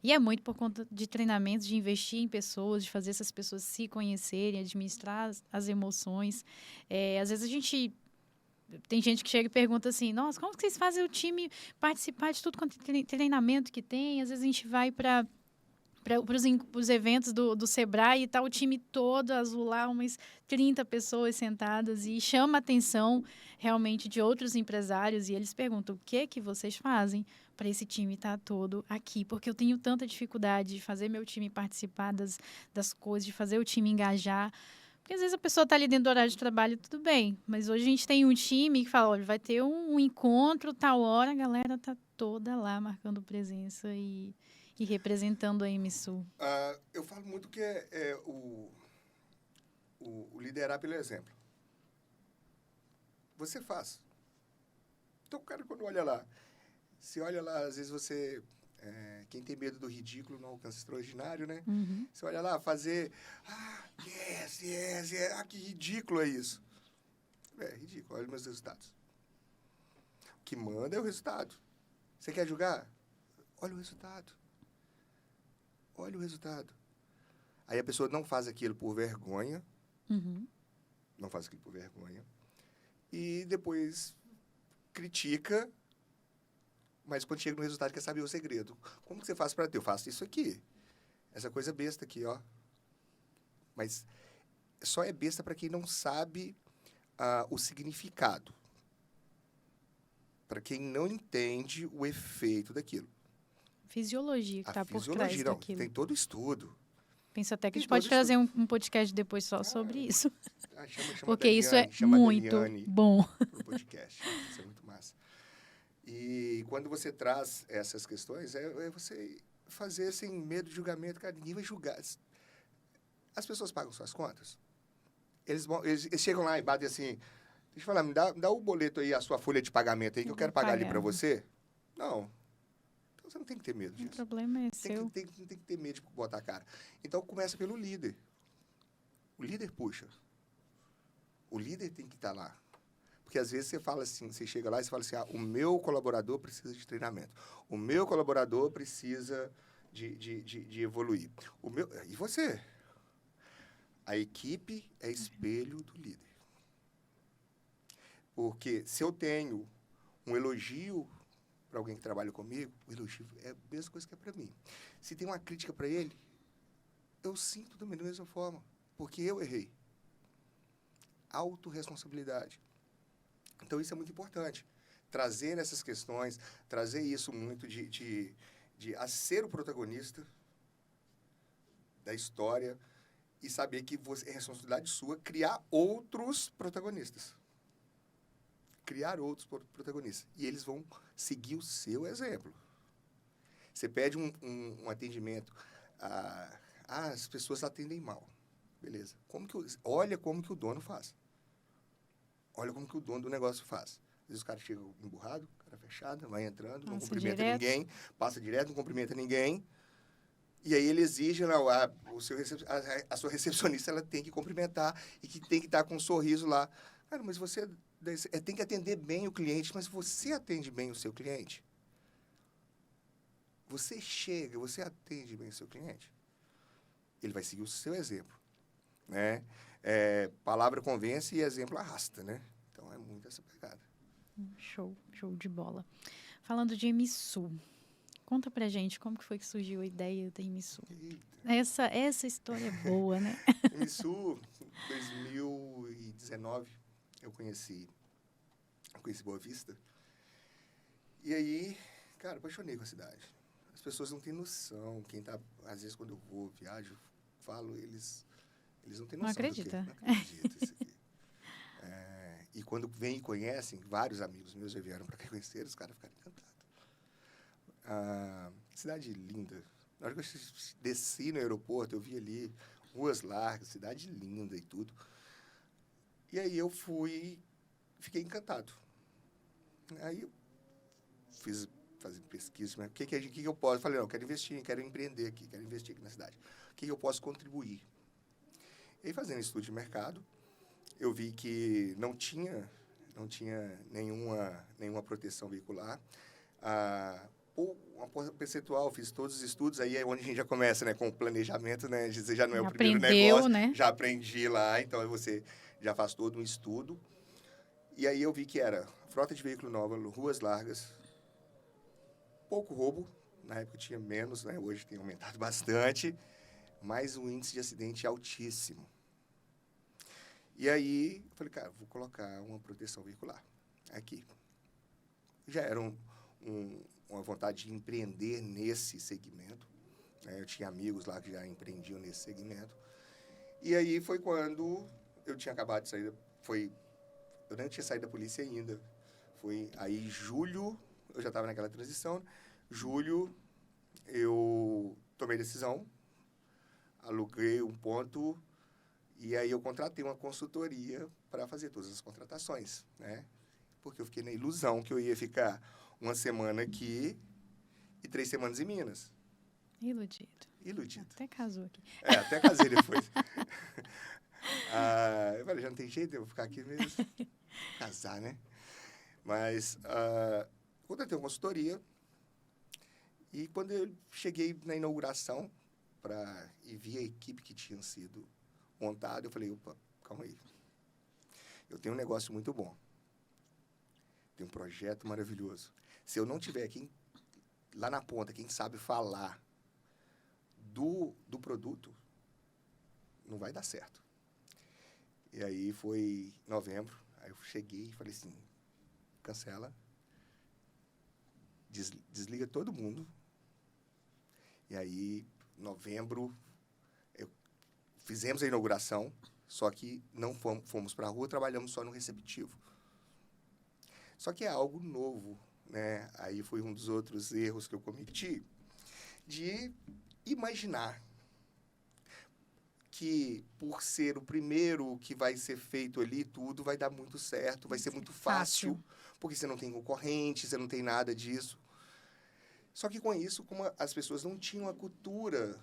E é muito por conta de treinamentos, de investir em pessoas, de fazer essas pessoas se conhecerem, administrar as emoções. Às vezes tem gente que chega e pergunta assim, nossa, como que vocês fazem o time participar de tudo quanto treinamento que tem? Às vezes a gente vai para os eventos do Sebrae e tá o time todo azul lá, umas 30 pessoas sentadas, e chama a atenção realmente de outros empresários, e eles perguntam, o que vocês fazem para esse time estar todo aqui? Porque eu tenho tanta dificuldade de fazer meu time participar das coisas, de fazer o time engajar. Porque às vezes a pessoa está ali dentro do horário de trabalho, tudo bem, mas hoje a gente tem um time que fala, olha, vai ter um encontro, tal hora, a galera tá toda lá marcando presença e representando a EMSU. Eu falo muito que o liderar pelo exemplo. Você faz. Então, o cara, quando olha lá, se olha lá, às vezes você... quem tem medo do ridículo não alcança extraordinário, né? Uhum. Você olha lá, fazer... yes, que ridículo é isso. É ridículo, olha os meus resultados. O que manda é o resultado. Você quer julgar? Olha o resultado. Olha o resultado. Aí a pessoa não faz aquilo por vergonha. Uhum. Não faz aquilo por vergonha. E depois critica, mas quando chega no resultado quer saber o segredo. Como que você faz para ter? Eu faço isso aqui. Essa coisa besta aqui, ó. Mas só é besta para quem não sabe o significado. Para quem não entende o efeito daquilo. Fisiologia que está por trás daquilo. Tem todo estudo. Penso até que a gente pode trazer um podcast depois só sobre isso. Chama porque Daniane, isso é muito bom. Pro podcast. Isso é muito massa. E quando você traz essas questões, é você fazer sem medo de julgamento. Cara, ninguém vai julgar. As pessoas pagam suas contas. Eles chegam lá e batem assim, deixa eu falar, me dá o boleto aí, a sua folha de pagamento aí, que eu quero pagar ali para você. Não. Então, você não tem que ter medo disso. O problema é seu. Não tem que ter medo de botar a cara. Então, começa pelo líder. O líder puxa. O líder tem que estar lá. Porque, às vezes, você fala assim, você chega lá e você fala assim, o meu colaborador precisa de treinamento. O meu colaborador precisa de evoluir. E você? A equipe é espelho do líder. Porque se eu tenho um elogio para alguém que trabalha comigo, o elogio é a mesma coisa que é para mim. Se tem uma crítica para ele, eu sinto também da mesma forma, porque eu errei. Autorresponsabilidade. Então, isso é muito importante. Trazer essas questões, trazer isso muito de a ser o protagonista da história e saber que é responsabilidade sua criar outros protagonistas. Criar outros protagonistas. E eles vão seguir o seu exemplo. Você pede um atendimento, as pessoas atendem mal. Beleza. Olha como que o dono faz. Olha como que o dono do negócio faz. Às vezes o cara chega emburrado, cara fechado, vai entrando, não Passa cumprimenta direto. ninguém, passa direto, não cumprimenta ninguém. E aí ele exige, não, a sua recepcionista, ela tem que cumprimentar e que tem que estar com um sorriso lá. Cara, mas você tem que atender bem o cliente, mas você atende bem o seu cliente? Você chega, você atende bem o seu cliente? Ele vai seguir o seu exemplo, né? Palavra convence e exemplo arrasta, né? Então, é muito essa pegada. Show de bola. Falando de Emisu, conta pra gente como que foi que surgiu a ideia da Emisu. Essa história é boa, né? Emisu, em 2019, eu conheci Boa Vista. E aí, cara, apaixonei com a cidade. As pessoas não têm noção. Às vezes, quando eu vou, viajo, falo, eles não têm noção. Não acredita. Não acredito isso aqui. E quando vêm e conhecem, vários amigos meus já vieram para cá conhecer, os caras ficaram encantados. Cidade linda. Na hora que eu desci no aeroporto, eu vi ali ruas largas, cidade linda e tudo. E aí eu fiquei encantado. Aí eu fazer pesquisa, mas o que eu posso? Eu falei, não, eu quero investir, quero empreender aqui, quero investir aqui na cidade. O que eu posso contribuir? E aí, fazendo estudo de mercado, eu vi que não tinha nenhuma proteção veicular. Uma percentual, fiz todos os estudos, aí é onde a gente já começa, né, com o planejamento, né? Você já não é o primeiro negócio, né? Já aprendi lá, então você já faz todo um estudo. E aí eu vi que era frota de veículo nova, ruas largas, pouco roubo, na época tinha menos, né? Hoje tem aumentado bastante, mas um índice de acidente altíssimo. E aí, eu falei, cara, vou colocar uma proteção veicular aqui. Já era uma vontade de empreender nesse segmento, né? Eu tinha amigos lá que já empreendiam nesse segmento. E aí foi quando eu tinha acabado de sair, eu não tinha saído da polícia ainda. Foi aí, julho, eu já estava naquela transição. Julho, eu tomei decisão, aluguei um ponto e aí eu contratei uma consultoria para fazer todas as contratações, né? Porque eu fiquei na ilusão que eu ia ficar uma semana aqui e 3 semanas em Minas. Iludido. Até casou aqui. Até casei depois. Eu falei, já não tem jeito, eu vou ficar aqui mesmo. Casar, né? Mas contratei uma consultoria e quando eu cheguei na inauguração e vi a equipe que tinha sido montada, eu falei, opa, calma aí. Eu tenho um negócio muito bom. Tenho um projeto maravilhoso. Se eu não tiver lá na ponta, quem sabe falar do produto, não vai dar certo. E aí foi novembro, aí eu cheguei e falei assim, cancela, desliga todo mundo. E aí, novembro, fizemos a inauguração, só que não fomos para a rua, trabalhamos só no receptivo. Só que é algo novo, né? Aí foi um dos outros erros que eu cometi, de imaginar que, por ser o primeiro que vai ser feito ali, tudo vai dar muito certo, vai ser muito fácil, porque você não tem concorrente, você não tem nada disso. Só que com isso, como as pessoas não tinham a cultura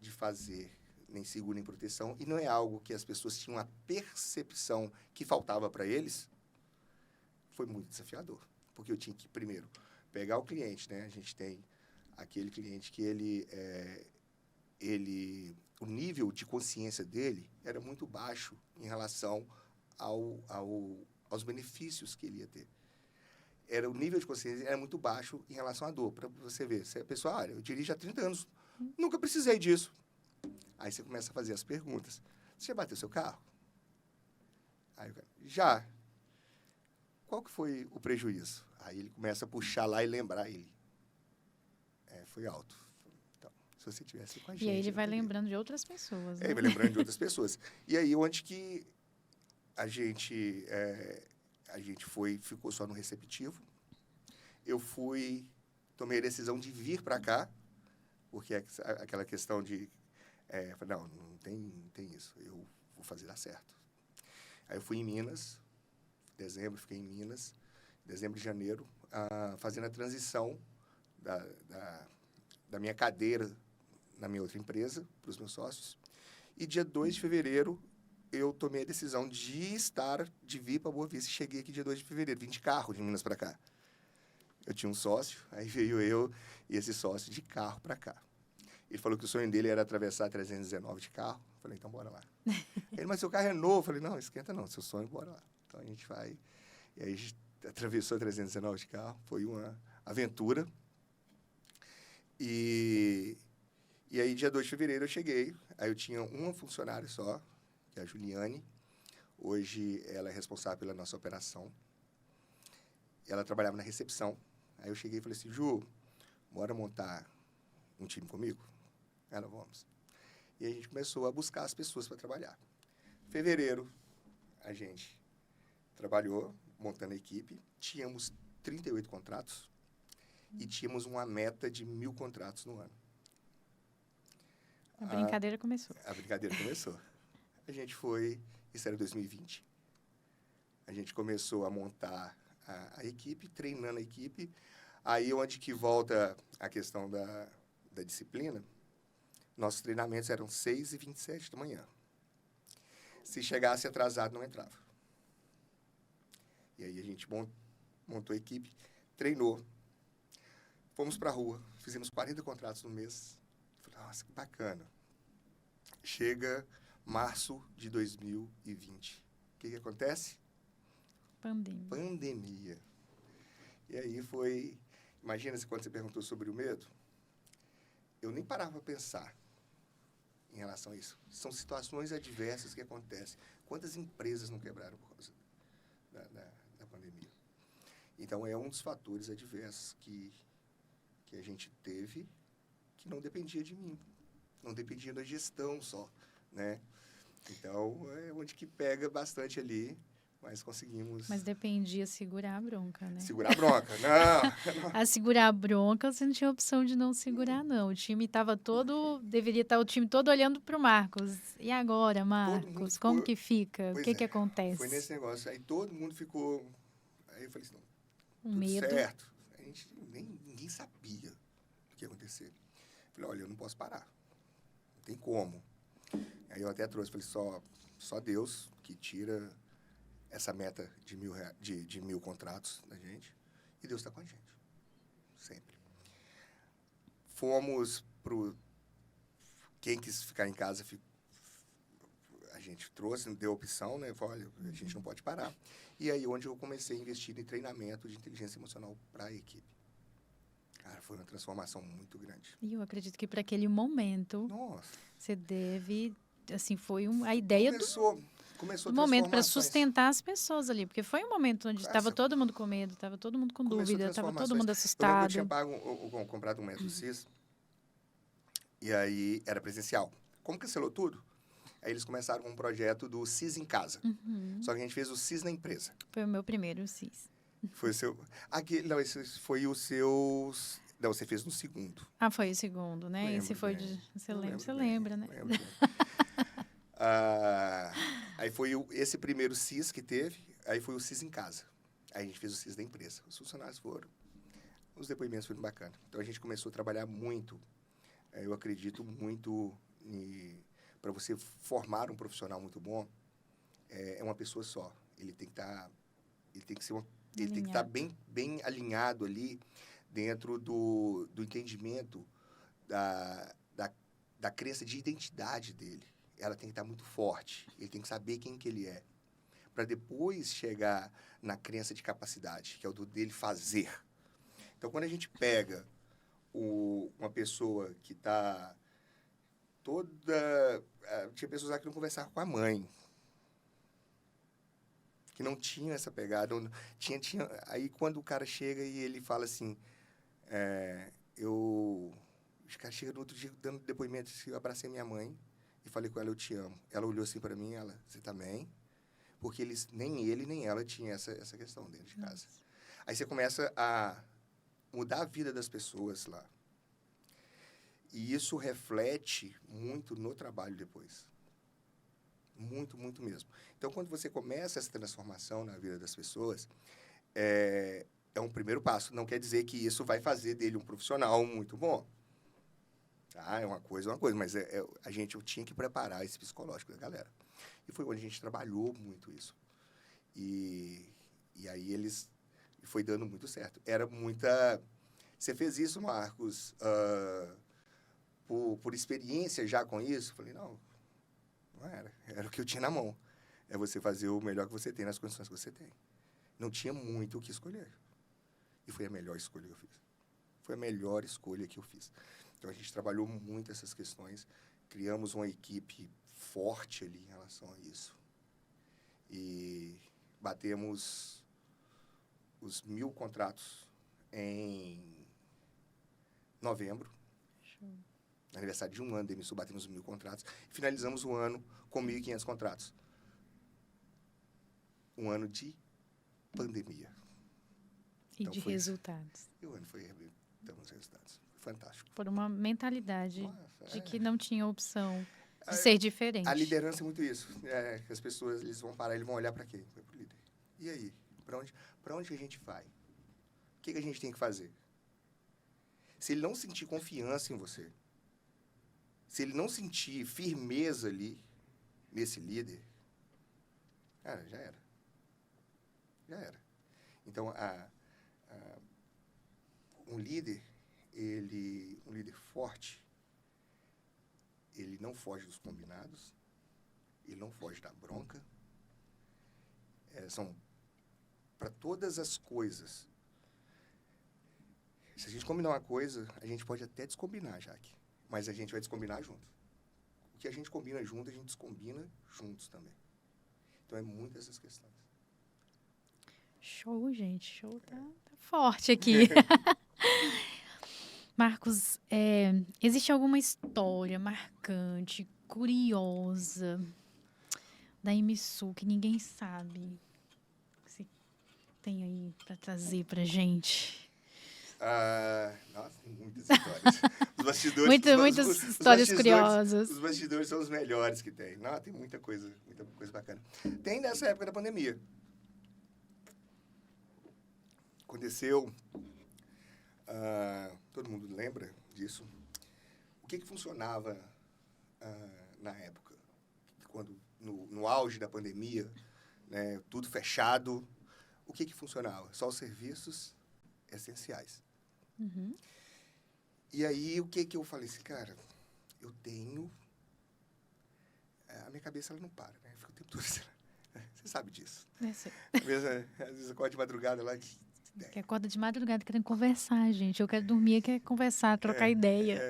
de fazer nem seguro nem proteção, e não é algo que as pessoas tinham a percepção que faltava para eles, foi muito desafiador. Porque eu tinha que, primeiro, pegar o cliente, né? A gente tem aquele cliente que o nível de consciência dele era muito baixo em relação aos benefícios que ele ia ter. O nível de consciência era muito baixo em relação à dor. Para você ver, se a pessoa, olha, eu dirijo há 30 anos, nunca precisei disso. Aí você começa a fazer as perguntas. Você já bateu seu carro? Aí o cara, já. Qual que foi o prejuízo? Aí ele começa a puxar lá e lembrar ele. Foi alto. Então, se você tivesse com a gente... E aí ele vai lembrando de outras pessoas, né? Ele vai lembrando de outras pessoas. E aí, onde que a gente ficou só no receptivo. Eu tomei a decisão de vir para cá, porque é aquela questão de... não tem isso, eu vou fazer dar certo. Aí eu fui em Minas, dezembro, fiquei em Minas, dezembro e janeiro, fazendo a transição da minha cadeira na minha outra empresa, para os meus sócios. E dia 2 de fevereiro, eu tomei a decisão de vir para Boa Vista. Cheguei aqui dia 2 de fevereiro, vim de carro de Minas para cá. Eu tinha um sócio, aí veio eu e esse sócio de carro para cá. Ele falou que o sonho dele era atravessar a 319 de carro. Eu falei, então bora lá. Ele, mas seu carro é novo. Eu falei, não, esquenta não, seu sonho, bora lá. Então a gente vai. E aí a gente atravessou a 319 de carro, foi uma aventura. E aí, dia 2 de fevereiro, eu cheguei. Aí eu tinha uma funcionária só, que é a Juliane. Hoje ela é responsável pela nossa operação. Ela trabalhava na recepção. Aí eu cheguei e falei assim, Ju, bora montar um time comigo? Ela, vamos. E a gente começou a buscar as pessoas para trabalhar. Em fevereiro, a gente trabalhou, montando a equipe. Tínhamos 38 contratos e tínhamos uma meta de 1.000 contratos no ano. A brincadeira começou. A brincadeira começou. A gente foi... Isso era 2020. A gente começou a montar a equipe, treinando a equipe. Aí, onde que volta a questão da disciplina, nossos treinamentos eram 6h27 da manhã. Se chegasse atrasado, não entrava. E aí, a gente montou a equipe, treinou. Fomos para a rua, fizemos 40 contratos no mês. Falei, nossa, que bacana. Chega março de 2020. O que acontece? Pandemia. E aí foi... Imagina quando você perguntou sobre o medo, eu nem parava para pensar em relação a isso. São situações adversas que acontecem. Quantas empresas não quebraram por causa da pandemia? Então, é um dos fatores adversos que a gente teve, que não dependia de mim. Não dependia da gestão só, né? Então, é onde que pega bastante ali, mas conseguimos... Mas dependia segurar a bronca, né? Segurar a bronca, não. A segurar a bronca, você não tinha opção de não segurar, não. O time estava todo... Deveria estar o time todo olhando para o Marcos. E agora, Marcos? Como que fica? O que acontece? Foi nesse negócio. Aí todo mundo ficou... Aí eu falei assim, não, um medo. Certo. A gente ninguém sabia o que ia acontecer. Falei, olha, eu não posso parar. Não tem como. Aí eu até trouxe, falei, só Deus que tira essa meta de 1.000 contratos da gente. E Deus está com a gente. Sempre. Fomos pro... Quem quis ficar em casa, a gente trouxe, deu opção, né? Falei, olha, a gente não pode parar. E aí, onde eu comecei a investir em treinamento de inteligência emocional para a equipe. Cara, foi uma transformação muito grande. E eu acredito que para aquele momento, nossa, você deve... Assim, foi a ideia começou do momento para sustentar as pessoas ali. Porque foi um momento onde estava todo mundo com medo, estava todo mundo com dúvida, estava todo mundo assustado. Eu tinha comprado um método CIS, e aí era presencial. Como cancelou tudo, aí eles começaram com um projeto do CIS em casa. Só que a gente fez o CIS na empresa. Foi o meu primeiro CIS. Foi o seu... Não, esse foi o seu... Não, você fez no segundo. Foi o segundo, né? Lembro Esse foi bem. Você lembra, né? Lembro. Aí foi esse primeiro CIS que teve, aí foi o CIS em casa. Aí a gente fez o CIS da empresa. Os funcionários foram. Os depoimentos foram bacanas. Então, a gente começou a trabalhar muito. Eu acredito muito para você formar um profissional muito bom, é uma pessoa só. Ele tem que estar bem alinhado ali dentro do entendimento da crença de identidade dele. Ela tem que estar muito forte. Ele tem que saber quem que ele é. Para depois chegar na crença de capacidade, que é o dele fazer. Então, quando a gente pega uma pessoa que está toda... Tinha pessoas lá que não conversavam com a mãe. Que não tinham essa pegada. Aí, quando o cara chega e ele fala assim... O cara chega no outro dia dando depoimento, eu abracei minha mãe e falei com ela, eu te amo. Ela olhou assim para mim, você também? Porque nem ele, nem ela tinha essa questão dentro de casa. Aí você começa a mudar a vida das pessoas lá. E isso reflete muito no trabalho depois. Muito, muito mesmo. Então, quando você começa essa transformação na vida das pessoas, é um primeiro passo. Não quer dizer que isso vai fazer dele um profissional muito bom. Tá? É uma coisa, mas eu tinha que preparar esse psicológico da galera. E foi onde a gente trabalhou muito isso. E aí foi dando muito certo. Era muita... Você fez isso, Marcos, por experiência já com isso? Eu falei, não era. Era o que eu tinha na mão. É você fazer o melhor que você tem nas condições que você tem. Não tinha muito o que escolher. E foi a melhor escolha que eu fiz. Foi a melhor escolha que eu fiz. Então, a gente trabalhou muito essas questões. Criamos uma equipe forte ali em relação a isso. E batemos os 1.000 contratos em novembro. Show. No aniversário de um ano da EMISU, batemos os 1.000 contratos. E finalizamos o ano com 1.500 contratos. Um ano de pandemia. E então, de resultados. E o ano foi temos resultados. Fantástico. Por uma mentalidade de que não tinha opção de A- ser diferente. A liderança é muito isso. Que as pessoas eles vão parar, eles vão olhar para quê? Para o líder. E aí? Para onde que a gente vai? O que a gente tem que fazer? Se ele não sentir confiança em você, se ele não sentir firmeza ali, nesse líder, cara, já era. Já era. Então, um líder forte, ele não foge dos combinados, ele não foge da bronca. São para todas as coisas. Se a gente combinar uma coisa, a gente pode até descombinar, Jaque, mas a gente vai descombinar junto. O que a gente combina junto, a gente descombina juntos também. Então, é muitas essas questões. Show, gente. Show tá forte aqui. Marcos, existe alguma história marcante, curiosa da EMISU que ninguém sabe? Que você tem aí para trazer pra gente? Nossa, tem muitas histórias. Os bastidores... Muitas histórias curiosas. Os bastidores são os melhores que tem. Não, tem muita coisa bacana. Tem nessa época da pandemia. Aconteceu... todo mundo lembra disso? O que funcionava na época? Quando, no auge da pandemia, né, tudo fechado, o que funcionava? Só os serviços essenciais. Uhum. E aí, o que eu falei assim, cara, eu tenho... a minha cabeça, ela não para, né? Fica o tempo todo... Você sabe disso. Às vezes eu acordo de madrugada lá... Que acorda de madrugada querendo conversar, gente. Eu quero dormir, quero conversar, trocar ideia.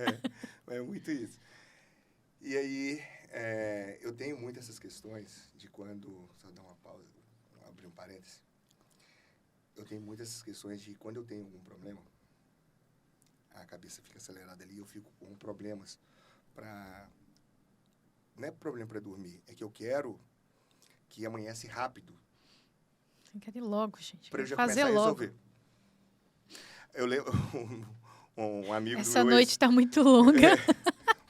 É muito isso. E aí, eu tenho muito essas questões de quando... Só dar uma pausa, vou abrir um parêntese. Eu tenho muitas essas questões de quando eu tenho algum problema, a cabeça fica acelerada ali, eu fico com problemas para... Não é problema para dormir, é que eu quero que amanhece rápido. Você quer ir logo, gente. Para eu já fazer começar a logo. resolver. Eu lembro um amigo Essa do meu noite está muito longa.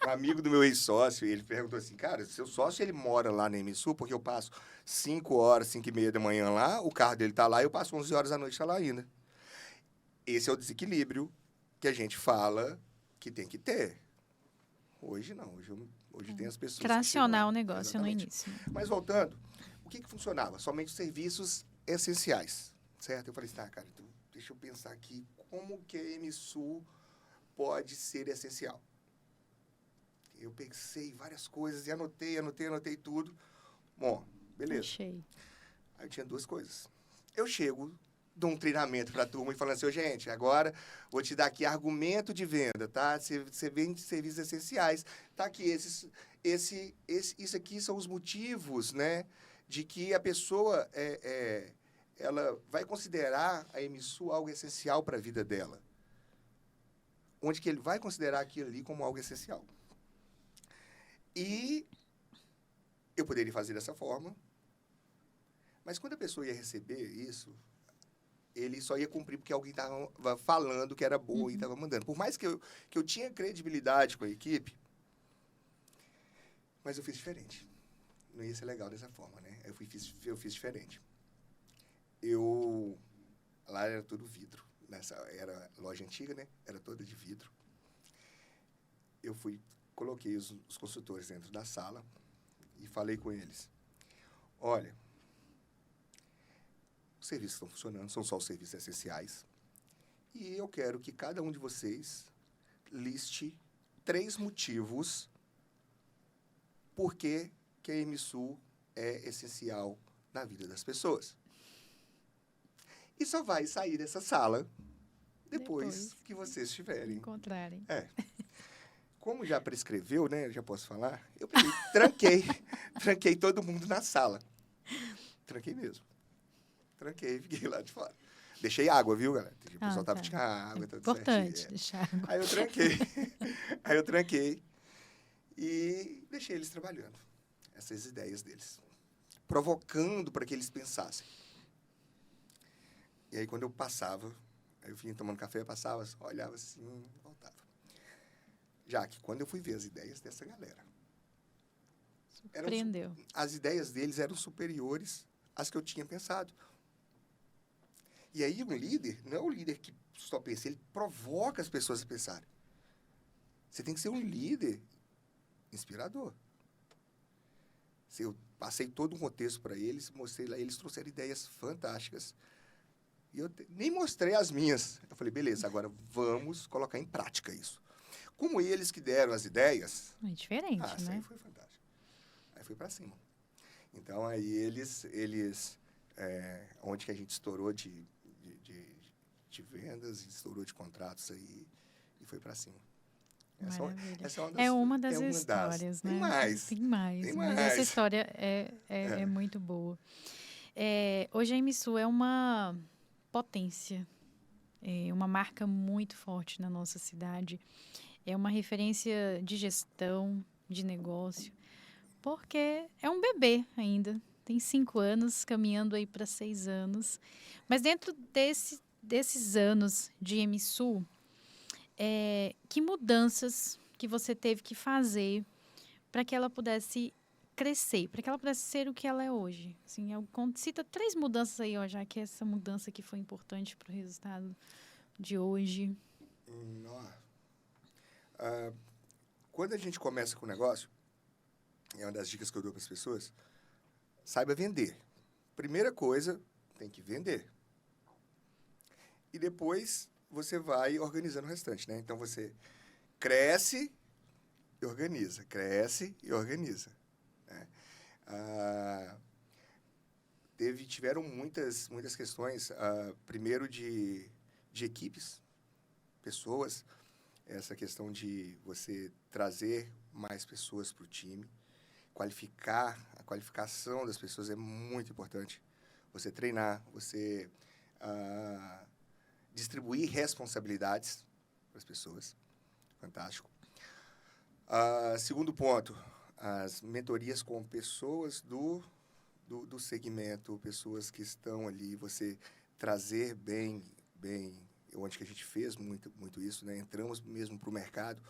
Um amigo do meu ex-sócio, ele perguntou assim, cara, seu sócio, ele mora lá na EMISU, porque eu passo 5 horas, 5:30 da manhã lá, o carro dele tá lá, e eu passo 11 horas da noite tá lá ainda. Esse é o desequilíbrio que a gente fala que tem que ter. Hoje não, hoje tem as pessoas... Tracionar o negócio exatamente. No início. Mas voltando, o que funcionava? Somente os serviços essenciais, certo? Eu falei assim, cara, então, deixa eu pensar aqui como que a EMISU pode ser essencial. Eu pensei várias coisas e anotei tudo. Bom, beleza. Achei. Aí eu tinha 2 coisas. Eu chego, dou um treinamento para a turma e falando assim, gente, agora vou te dar aqui argumento de venda, tá? Você vende serviços essenciais. Tá aqui, isso aqui são os motivos, né? De que a pessoa, ela vai considerar a EMISU algo essencial para a vida dela. Onde que ele vai considerar aquilo ali como algo essencial. E eu poderia fazer dessa forma, mas quando a pessoa ia receber isso, ele só ia cumprir porque alguém estava falando que era boa e estava mandando. Por mais que eu tinha credibilidade com a equipe, mas eu fiz diferente. não ia ser legal dessa forma, né? Aí eu fiz diferente. Lá era tudo vidro. Era loja antiga, né? Era toda de vidro. Coloquei os consultores dentro da sala e falei com eles. Olha, os serviços estão funcionando, são só os serviços essenciais. E eu quero que cada um de vocês liste 3 motivos por que a EMSU é essencial na vida das pessoas. E só vai sair dessa sala depois que vocês tiverem. Encontrarem. Como já prescreveu, né? Já posso falar. Eu tranquei todo mundo na sala. Tranquei mesmo. Fiquei lá de fora. Deixei água, viu, galera? O pessoal tinha água, tudo importante certinho. deixar água. Aí eu tranquei e deixei eles trabalhando. Essas ideias deles. Provocando para que eles pensassem. E aí, quando eu passava, eu vinha tomando café, passava, olhava assim, voltava. Já que quando eu fui ver as ideias dessa galera, surpreendeu. As ideias deles eram superiores às que eu tinha pensado. E aí, um líder, não é o líder que só pensa, ele provoca as pessoas a pensarem. Você tem que ser um líder inspirador. Eu passei todo um contexto para eles, mostrei lá, eles trouxeram ideias fantásticas. E eu nem mostrei as minhas. Eu falei, beleza, agora vamos colocar em prática isso. Como eles que deram as ideias... É diferente, né? Isso aí foi fantástico. Aí foi para cima. Então, aí eles onde que a gente estourou de vendas, estourou de contratos aí, e foi para cima. Essa é uma das histórias, né? Tem mais. Mas essa história é muito boa. Hoje a EMSU é uma potência, é uma marca muito forte na nossa cidade, é uma referência de gestão, de negócio, porque é um bebê ainda, tem 5 anos, caminhando aí para 6 anos, mas dentro desses anos de EMSU, que mudanças que você teve que fazer para que ela pudesse crescer, para que ela pudesse ser o que ela é hoje? Assim, cita 3 mudanças aí, já que essa mudança que foi importante para o resultado de hoje. Quando a gente começa com o negócio, é uma das dicas que eu dou para as pessoas, saiba vender. Primeira coisa, tem que vender. E depois você vai organizando o restante, né? Então, você cresce e organiza, né? Tiveram muitas questões, primeiro de equipes, pessoas, essa questão de você trazer mais pessoas para o time, a qualificação das pessoas é muito importante. Você treinar, você distribuir responsabilidades para as pessoas, fantástico. Segundo ponto, as mentorias com pessoas do segmento, pessoas que estão ali, você trazer bem, onde que a gente fez muito isso, né? Entramos mesmo para o mercado.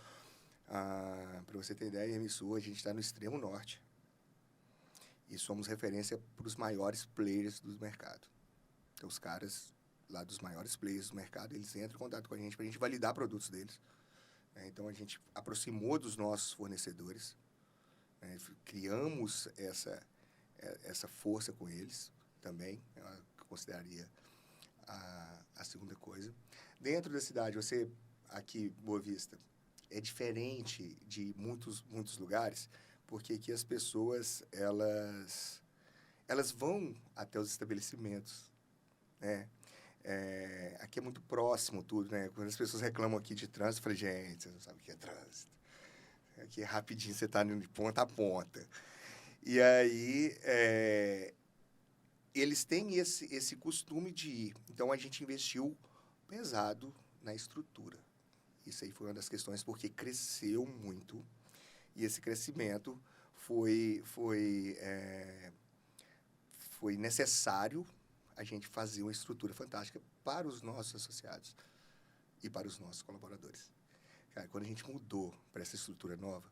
Para você ter ideia, em EMSU, a gente está no extremo norte e somos referência para os maiores players do mercado. Então, os caras lá dos maiores players do mercado, eles entram em contato com a gente para a gente validar produtos deles. Então, a gente aproximou dos nossos fornecedores, né? Criamos essa força com eles também, eu consideraria a segunda coisa. Dentro da cidade, aqui, Boa Vista, é diferente de muitos lugares, porque aqui as pessoas, elas vão até os estabelecimentos, né? Aqui é muito próximo tudo, né? Quando as pessoas reclamam aqui de trânsito, eu falei, gente, você não sabe o que é trânsito. Aqui é rapidinho, você está de ponta a ponta. E aí, eles têm esse costume de ir. Então, a gente investiu pesado na estrutura. Isso aí foi uma das questões, porque cresceu muito. E esse crescimento foi necessário a gente fazer uma estrutura fantástica para os nossos associados e para os nossos colaboradores. Cara, quando a gente mudou para essa estrutura nova,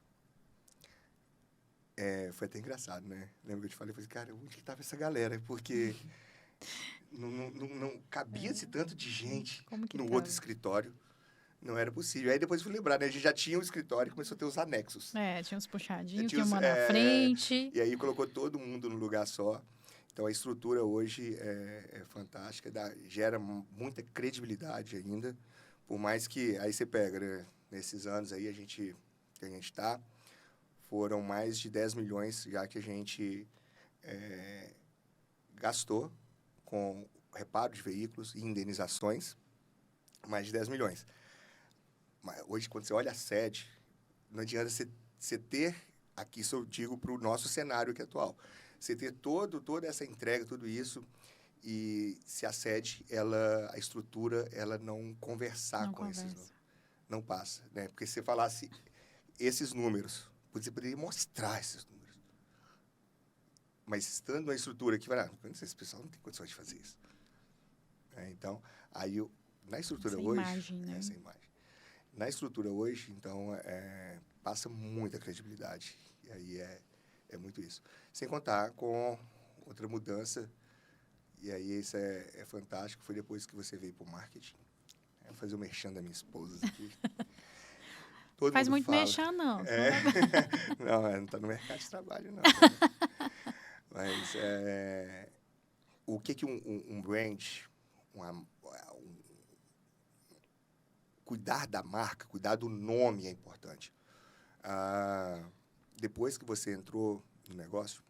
Foi até engraçado, né? Lembra que eu te falei? Eu falei, cara, onde que tava essa galera? Porque não cabia-se tanto de gente Como que no tava? outro escritório. Não era possível. Aí depois eu fui lembrar, né? A gente já tinha um escritório e começou a ter os anexos. Tinha uns puxadinhos, Tinha tinha os- uma na frente. e aí colocou todo mundo no lugar só. Então a estrutura hoje é fantástica, gera muita credibilidade ainda. Por mais que aí você pega, né? Nesses anos aí que a gente está, foram mais de 10 milhões já que a gente gastou com reparo de veículos e indenizações, mais de 10 milhões. Mas hoje, quando você olha a sede, não adianta você ter, aqui isso eu digo para o nosso cenário aqui atual, você ter toda essa entrega, tudo isso, e se a sede, a estrutura, ela não conversar Não com esses conversa. números. Não passa, né? Porque se você falasse esses números, você poderia mostrar esses números. Mas estando na estrutura que, esse pessoal não tem condições de fazer isso. Então, aí, na estrutura Essa hoje... imagem, né? Essa imagem. Na estrutura hoje, então, passa muita credibilidade. E aí é muito isso. Sem contar com outra mudança, e aí isso é fantástico, foi depois que você veio para o marketing. Eu vou fazer o merchan da minha esposa aqui. Todo Faz mundo muito fala. merchan, não. Não, ela não está no mercado de trabalho, não. Mas o que um brand, cuidar da marca, cuidar do nome é importante. Depois que você entrou no negócio,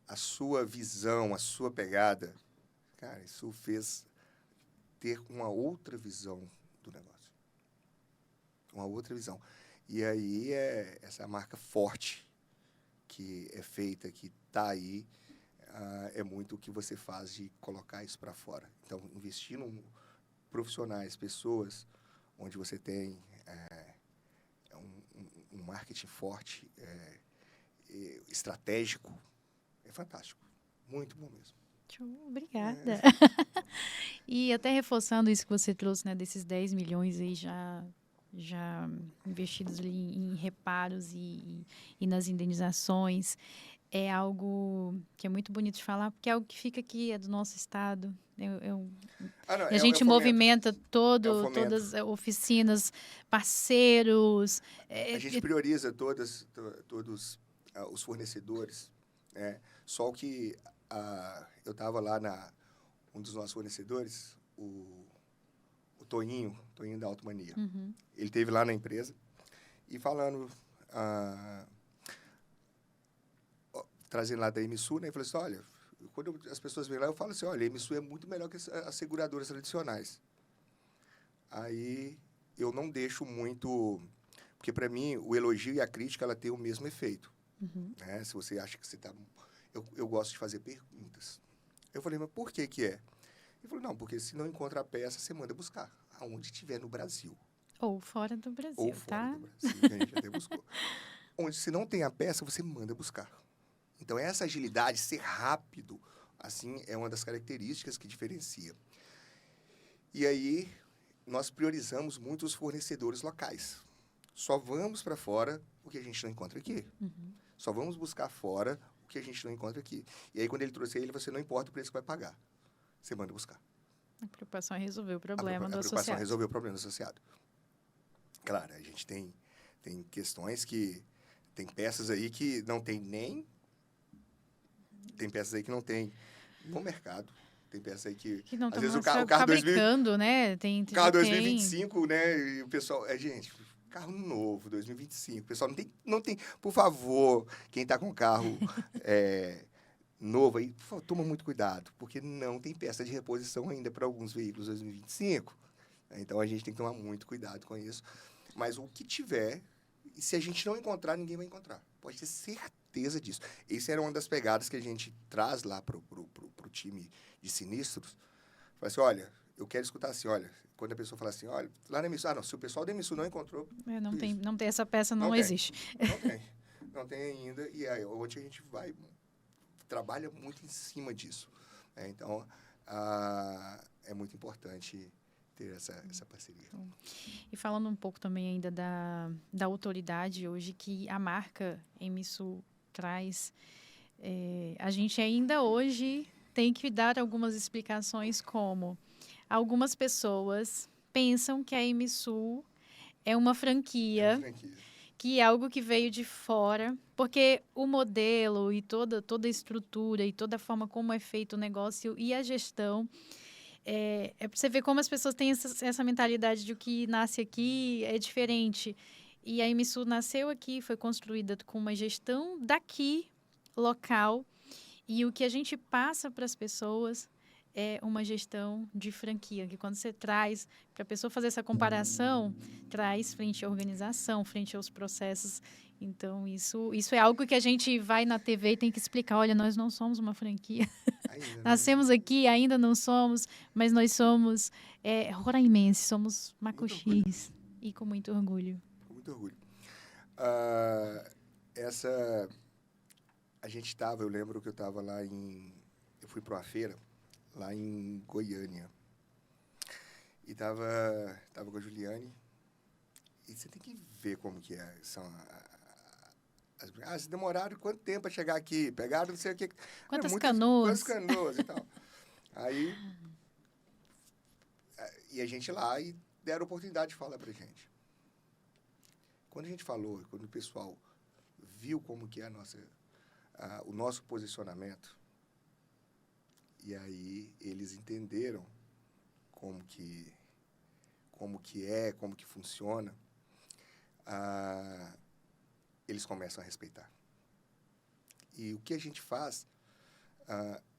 a sua visão, a sua pegada, cara, isso fez ter uma outra visão do negócio. Uma outra visão. E aí, essa marca forte que é feita, que está aí, é muito o que você faz de colocar isso para fora. Então, investir em profissionais, pessoas, onde você tem um marketing forte, estratégico, é fantástico. Muito bom mesmo. Obrigada. E até reforçando isso que você trouxe, né, desses 10 milhões aí já investidos ali em reparos e nas indenizações, é algo que é muito bonito de falar, porque é algo que fica aqui, é do nosso estado. E a gente movimenta todas as oficinas, parceiros. A gente prioriza todos os fornecedores. Né? Só que eu estava lá um dos nossos fornecedores, o Toninho da Automania. Uhum. Ele esteve lá na empresa e falando, trazendo lá da Emisul, né? Ele falou assim, olha, quando as pessoas vêm lá, eu falo assim, olha, a Emisul é muito melhor que as seguradoras tradicionais. Aí eu não deixo muito... Porque, para mim, o elogio e a crítica, ela tem o mesmo efeito. Uhum. Né? Se você acha que você está... Eu gosto de fazer perguntas. Eu falei, mas por que é? Ele falou, não, porque se não encontra a peça, você manda buscar. Aonde estiver no Brasil. Ou fora do Brasil, Ou fora tá? do Brasil, que a gente até buscou. Onde se não tem a peça, você manda buscar. Então, essa agilidade, ser rápido, assim, é uma das características que diferencia. E aí, nós priorizamos muito os fornecedores locais. Só vamos para fora o que a gente não encontra aqui. Uhum. Só vamos buscar fora o que a gente não encontra aqui. E aí, quando ele trouxe ele, você não importa o preço que vai pagar. Você manda buscar. A preocupação é resolver o problema do associado. A preocupação é resolver o problema do associado. Claro, a gente tem questões que... Tem peças aí que não tem nem... Tem peças aí que não tem no mercado. Tem peças aí que não às vezes o carro carro fabricando, né? O carro 2025, né? E o pessoal... gente... Carro novo, 2025. Pessoal, não tem... Por favor, quem está com carro novo aí, por favor, toma muito cuidado, porque não tem peça de reposição ainda para alguns veículos 2025. Então, a gente tem que tomar muito cuidado com isso. Mas o que tiver, e se a gente não encontrar, ninguém vai encontrar. Pode ter certeza disso. Essa era uma das pegadas que a gente traz lá pro time de sinistros. Fala assim, olha, eu quero escutar assim, olha... Quando a pessoa fala assim, olha, lá na Emisul, não, se o pessoal da Emisul não encontrou... não tem essa peça, não existe. Não tem ainda. E aí, onde a gente trabalha muito em cima disso. Então, é muito importante ter essa parceria. E falando um pouco também ainda da autoridade hoje que a marca MSU traz, a gente ainda hoje tem que dar algumas explicações como algumas pessoas pensam que a MSU é uma franquia, que é algo que veio de fora, porque o modelo e toda a estrutura e toda a forma como é feito o negócio e a gestão, para você ver como as pessoas têm essa mentalidade de que nasce aqui é diferente. E a MSU nasceu aqui, foi construída com uma gestão daqui, local, e o que a gente passa para as pessoas é uma gestão de franquia, que quando você traz, para a pessoa fazer essa comparação, traz frente à organização, frente aos processos. Então, isso é algo que a gente vai na TV e tem que explicar. Olha, nós não somos uma franquia. Ainda, Nascemos aqui, ainda não somos, mas nós somos roraimenses, somos macuxis. E com muito orgulho. Com muito orgulho. A gente estava, eu lembro que eu estava lá eu fui para uma feira, lá em Goiânia. E tava com a Juliane. E você tem que ver como que é. Vocês demoraram quanto tempo para chegar aqui? Pegaram não sei o que. Quantas canoas? Quantas canoas e tal. Aí, e a gente lá e deram a oportunidade de falar pra gente. Quando a gente falou, quando o pessoal viu como que é o nosso posicionamento, e aí eles entenderam como que funciona, eles começam a respeitar. E o que a gente faz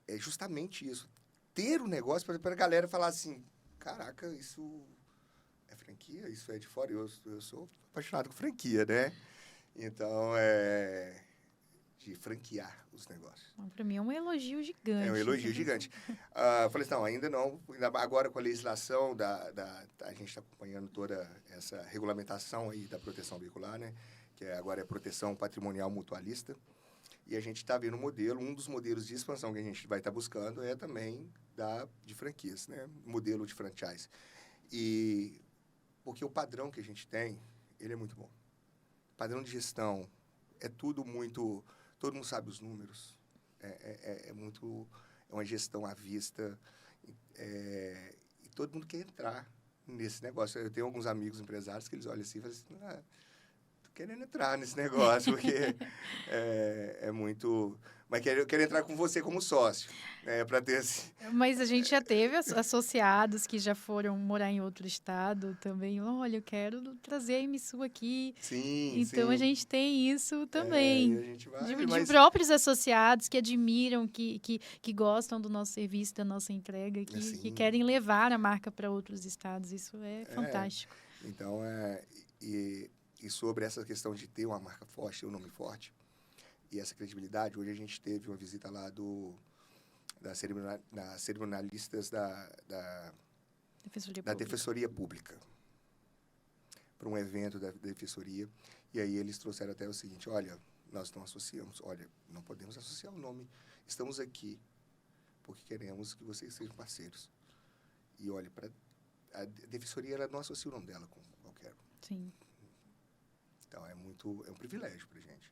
é justamente isso. Ter um negócio para a galera falar assim, caraca, isso é franquia, isso é de fora. Eu sou apaixonado com franquia, né? Então, de franquear os negócios. Para mim é um elogio gigante. É um elogio gigante. Falei assim, não, ainda não. Agora com a legislação, a gente está acompanhando toda essa regulamentação aí da proteção veicular, né? Que agora é proteção patrimonial mutualista. E a gente está vendo um dos modelos de expansão que a gente vai estar buscando é também de franquias, né? Modelo de franchise. E porque o padrão que a gente tem, ele é muito bom. Padrão de gestão, é tudo muito... Todo mundo sabe os números. É uma gestão à vista. E todo mundo quer entrar nesse negócio. Eu tenho alguns amigos empresários que eles olham assim e falam assim, tô querendo entrar nesse negócio, porque é muito... Mas eu quero entrar com você como sócio, para ter assim... Mas a gente já teve associados que já foram morar em outro estado também. Olha, eu quero trazer a MSU aqui. Sim, então, sim. A gente tem isso também. A gente vai, de próprios associados que admiram, que gostam do nosso serviço, da nossa entrega, que querem levar a marca para outros estados. Isso é fantástico. Então, e sobre essa questão de ter uma marca forte, ter um nome forte, e essa credibilidade, hoje a gente teve uma visita lá das cerimonialistas da Defensoria Pública, para um evento da Defensoria, e aí eles trouxeram até o seguinte, olha, nós não associamos, não podemos associar o nome, estamos aqui porque queremos que vocês sejam parceiros. E olha, a Defensoria, ela não associa o nome dela com qualquer um. Sim. Então, é um privilégio para a gente.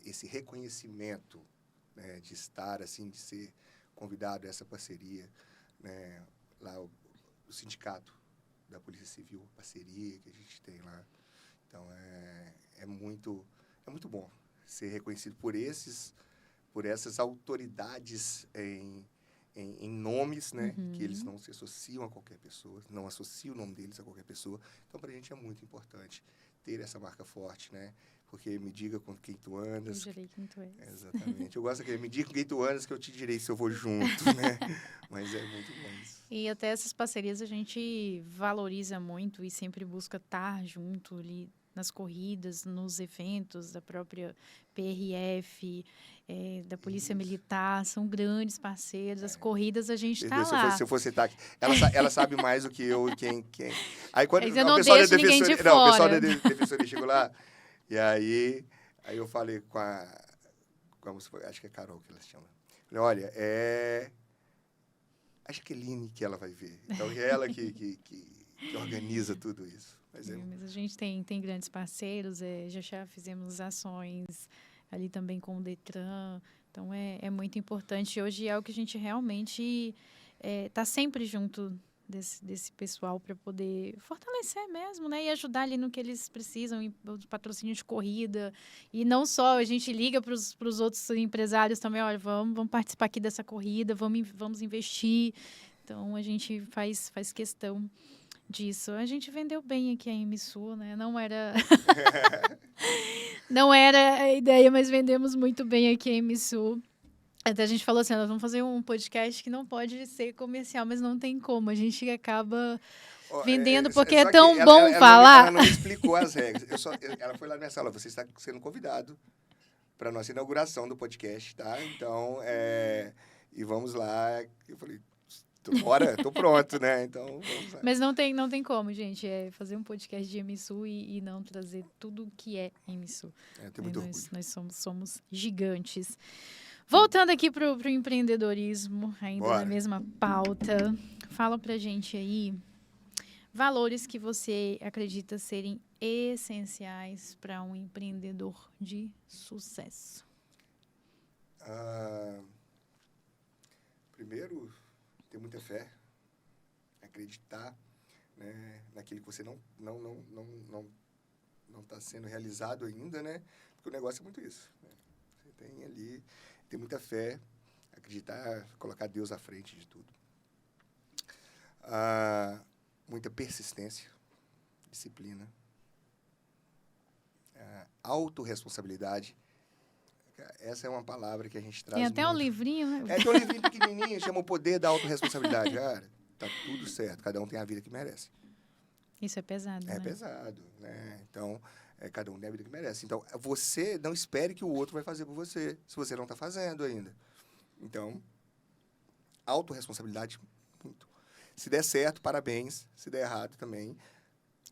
Esse reconhecimento, né, de estar, assim, de ser convidado a essa parceria, né, lá o sindicato da Polícia Civil, parceria que a gente tem lá. Então, é muito bom ser reconhecido por essas autoridades em nomes, né, que eles não se associam a qualquer pessoa, não associam o nome deles a qualquer pessoa. Então, para a gente é muito importante ter essa marca forte, né? Porque me diga com quem tu andas. Eu direi quem tu és. Exatamente. Eu gosto que me diga com quem tu andas que eu te direi se eu vou junto, né? Mas é muito bom isso. E até essas parcerias a gente valoriza muito e sempre busca estar junto ali nas corridas, nos eventos da própria PRF, da Polícia Militar, são grandes parceiros. As corridas a gente está lá. Se eu for citar aqui, ela sabe mais do que eu quem. Aí quando o pessoal da Defensoria chegou lá, e aí eu falei com a moça, acho que é Carol que ela se chama. Falei, olha, a Jaqueline que ela vai ver. Então, é ela que organiza tudo isso. Mas a gente tem grandes parceiros, já fizemos ações ali também com o Detran, então é muito importante. Hoje é o que a gente realmente está sempre junto desse pessoal para poder fortalecer mesmo, né? E ajudar ali no que eles precisam, o patrocínio de corrida. E não só, a gente liga para os outros empresários também, olha, vamos participar aqui dessa corrida, vamos investir. Então, a gente faz questão disso. A gente vendeu bem aqui a MSU, né? Não era a ideia, mas vendemos muito bem aqui a MSU. Até a gente falou assim, nós vamos fazer um podcast que não pode ser comercial, mas não tem como. A gente acaba vendendo porque é tão bom falar. Ela não me explicou as regras. Ela foi lá na minha sala, você está sendo convidado para a nossa inauguração do podcast, tá? Então, e vamos lá. Eu falei, bora, tô pronto, né? Então, vamos lá. Mas não tem como, gente, fazer um podcast de MSU e não trazer tudo o que é MSU. Tenho muito orgulho. Nós somos gigantes. Voltando aqui para o empreendedorismo, ainda Bora. na mesma pauta, fala pra gente aí valores que você acredita serem essenciais para um empreendedor de sucesso. Primeiro, ter muita fé, acreditar, né, naquilo que você não está sendo realizado ainda, né? Porque o negócio é muito isso, né? Você tem ali, ter muita fé, acreditar, colocar Deus à frente de tudo. Muita persistência, disciplina, autorresponsabilidade. Essa é uma palavra que a gente traz. Tem até muito. Um livrinho, né? Tem um livrinho pequenininho, chama O Poder da Autorresponsabilidade. Cara, tá tudo certo, cada um tem a vida que merece. Isso é pesado, né? É pesado, né? Então, cada um tem a vida que merece. Então, você não espere que o outro vai fazer por você, se você não está fazendo ainda. Então, autorresponsabilidade, muito. Se der certo, parabéns. Se der errado, também.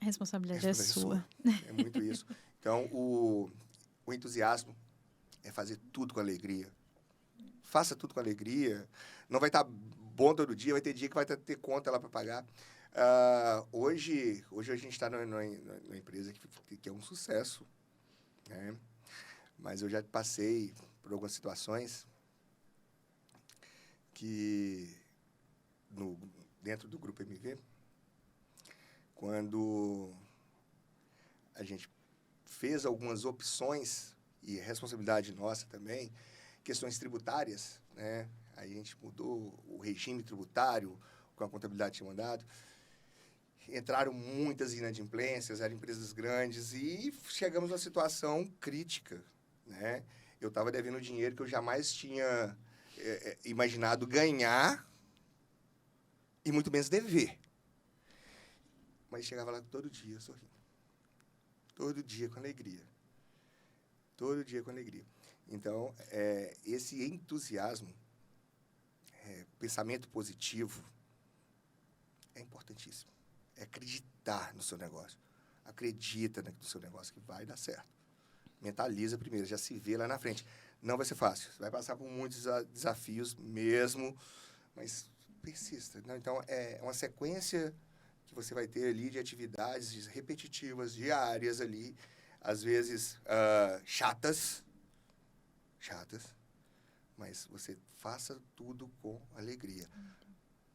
A responsabilidade é sua. É muito isso. Então, o entusiasmo é fazer tudo com alegria. Faça tudo com alegria. Não vai estar bom todo dia, vai ter dia que vai ter conta lá para pagar. Hoje a gente está numa empresa que é um sucesso, né? Mas eu já passei por algumas situações que, dentro do Grupo MV, quando a gente fez algumas opções, e responsabilidade nossa também, questões tributárias, né? Aí a gente mudou o regime tributário, com a contabilidade tinha mandado. Entraram muitas inadimplências, eram empresas grandes, e chegamos numa situação crítica, né? Eu estava devendo dinheiro que eu jamais tinha imaginado ganhar, e muito menos dever. Mas chegava lá todo dia sorrindo. Todo dia com alegria. Todo dia com alegria. Então, esse entusiasmo, pensamento positivo, é importantíssimo. É acreditar no seu negócio. Acredita no seu negócio que vai dar certo. Mentaliza primeiro, já se vê lá na frente. Não vai ser fácil. Você vai passar por muitos desafios mesmo, mas persista. Né? Então, é uma sequência que você vai ter ali de atividades repetitivas, diárias ali, às vezes chatas, mas você faça tudo com alegria.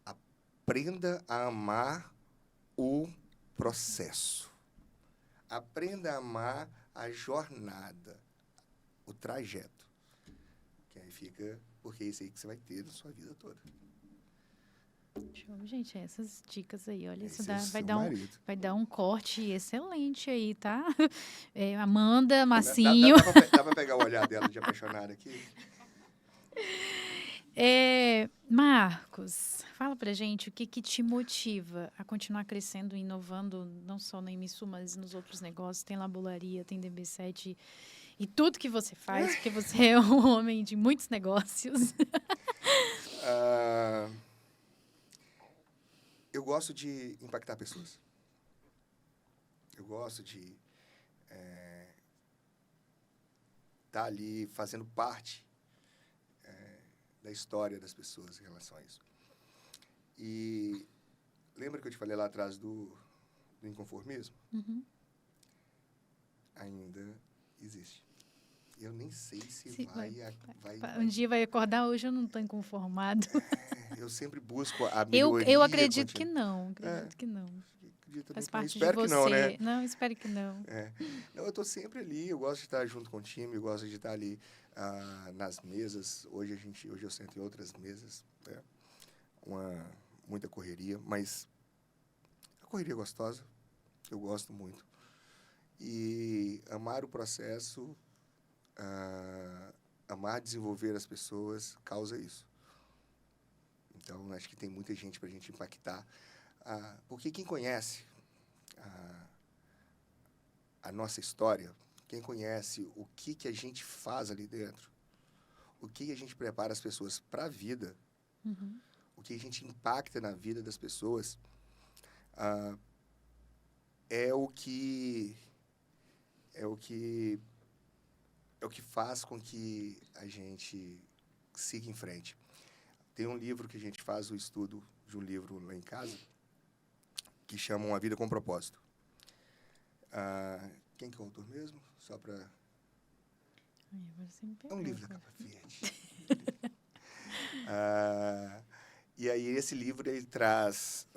Aprenda a amar o processo. Aprenda a amar a jornada, o trajeto. Que aí fica, porque é isso aí que você vai ter na sua vida toda. Show, gente, essas dicas aí, olha, isso vai vai dar um corte excelente aí, tá? Amanda, Massinho. Dá pra pegar o olhar dela de apaixonada aqui? Marcos, fala pra gente o que te motiva a continuar crescendo e inovando, não só na MSU, mas nos outros negócios. Tem Labularia, tem DB7 e tudo que você faz, porque você é um homem de muitos negócios. Eu gosto de impactar pessoas. Eu gosto de estar ali fazendo parte da história das pessoas em relação a isso. lembra que eu te falei lá atrás do inconformismo? Uhum. Ainda existe. Eu nem sei se Se vai... Um dia vai acordar, hoje eu não estou inconformado. Eu sempre busco a Eu melhoria acredito que contínua. não, acredito que não. Acredito também Faz que não. parte de Espero que não, né? você. Não, espero que não. Não, eu estou sempre ali, eu gosto de estar junto com o time, eu gosto de estar ali nas mesas. Hoje eu sento em outras mesas, né? Muita correria, mas a correria é gostosa, eu gosto muito. E amar o processo, amar desenvolver as pessoas, causa isso. Então, acho que tem muita gente para a gente impactar. Porque quem conhece a nossa história, quem conhece o que a gente faz ali dentro, o que a gente prepara as pessoas para a vida, Uhum. o que a gente impacta na vida das pessoas, é o que faz com que a gente siga em frente. Tem um livro que a gente faz o estudo de um livro lá em casa, que chama Uma Vida com Propósito. Quem que é o autor mesmo? Só para... É um livro da capa verde. E aí esse livro, ele traz,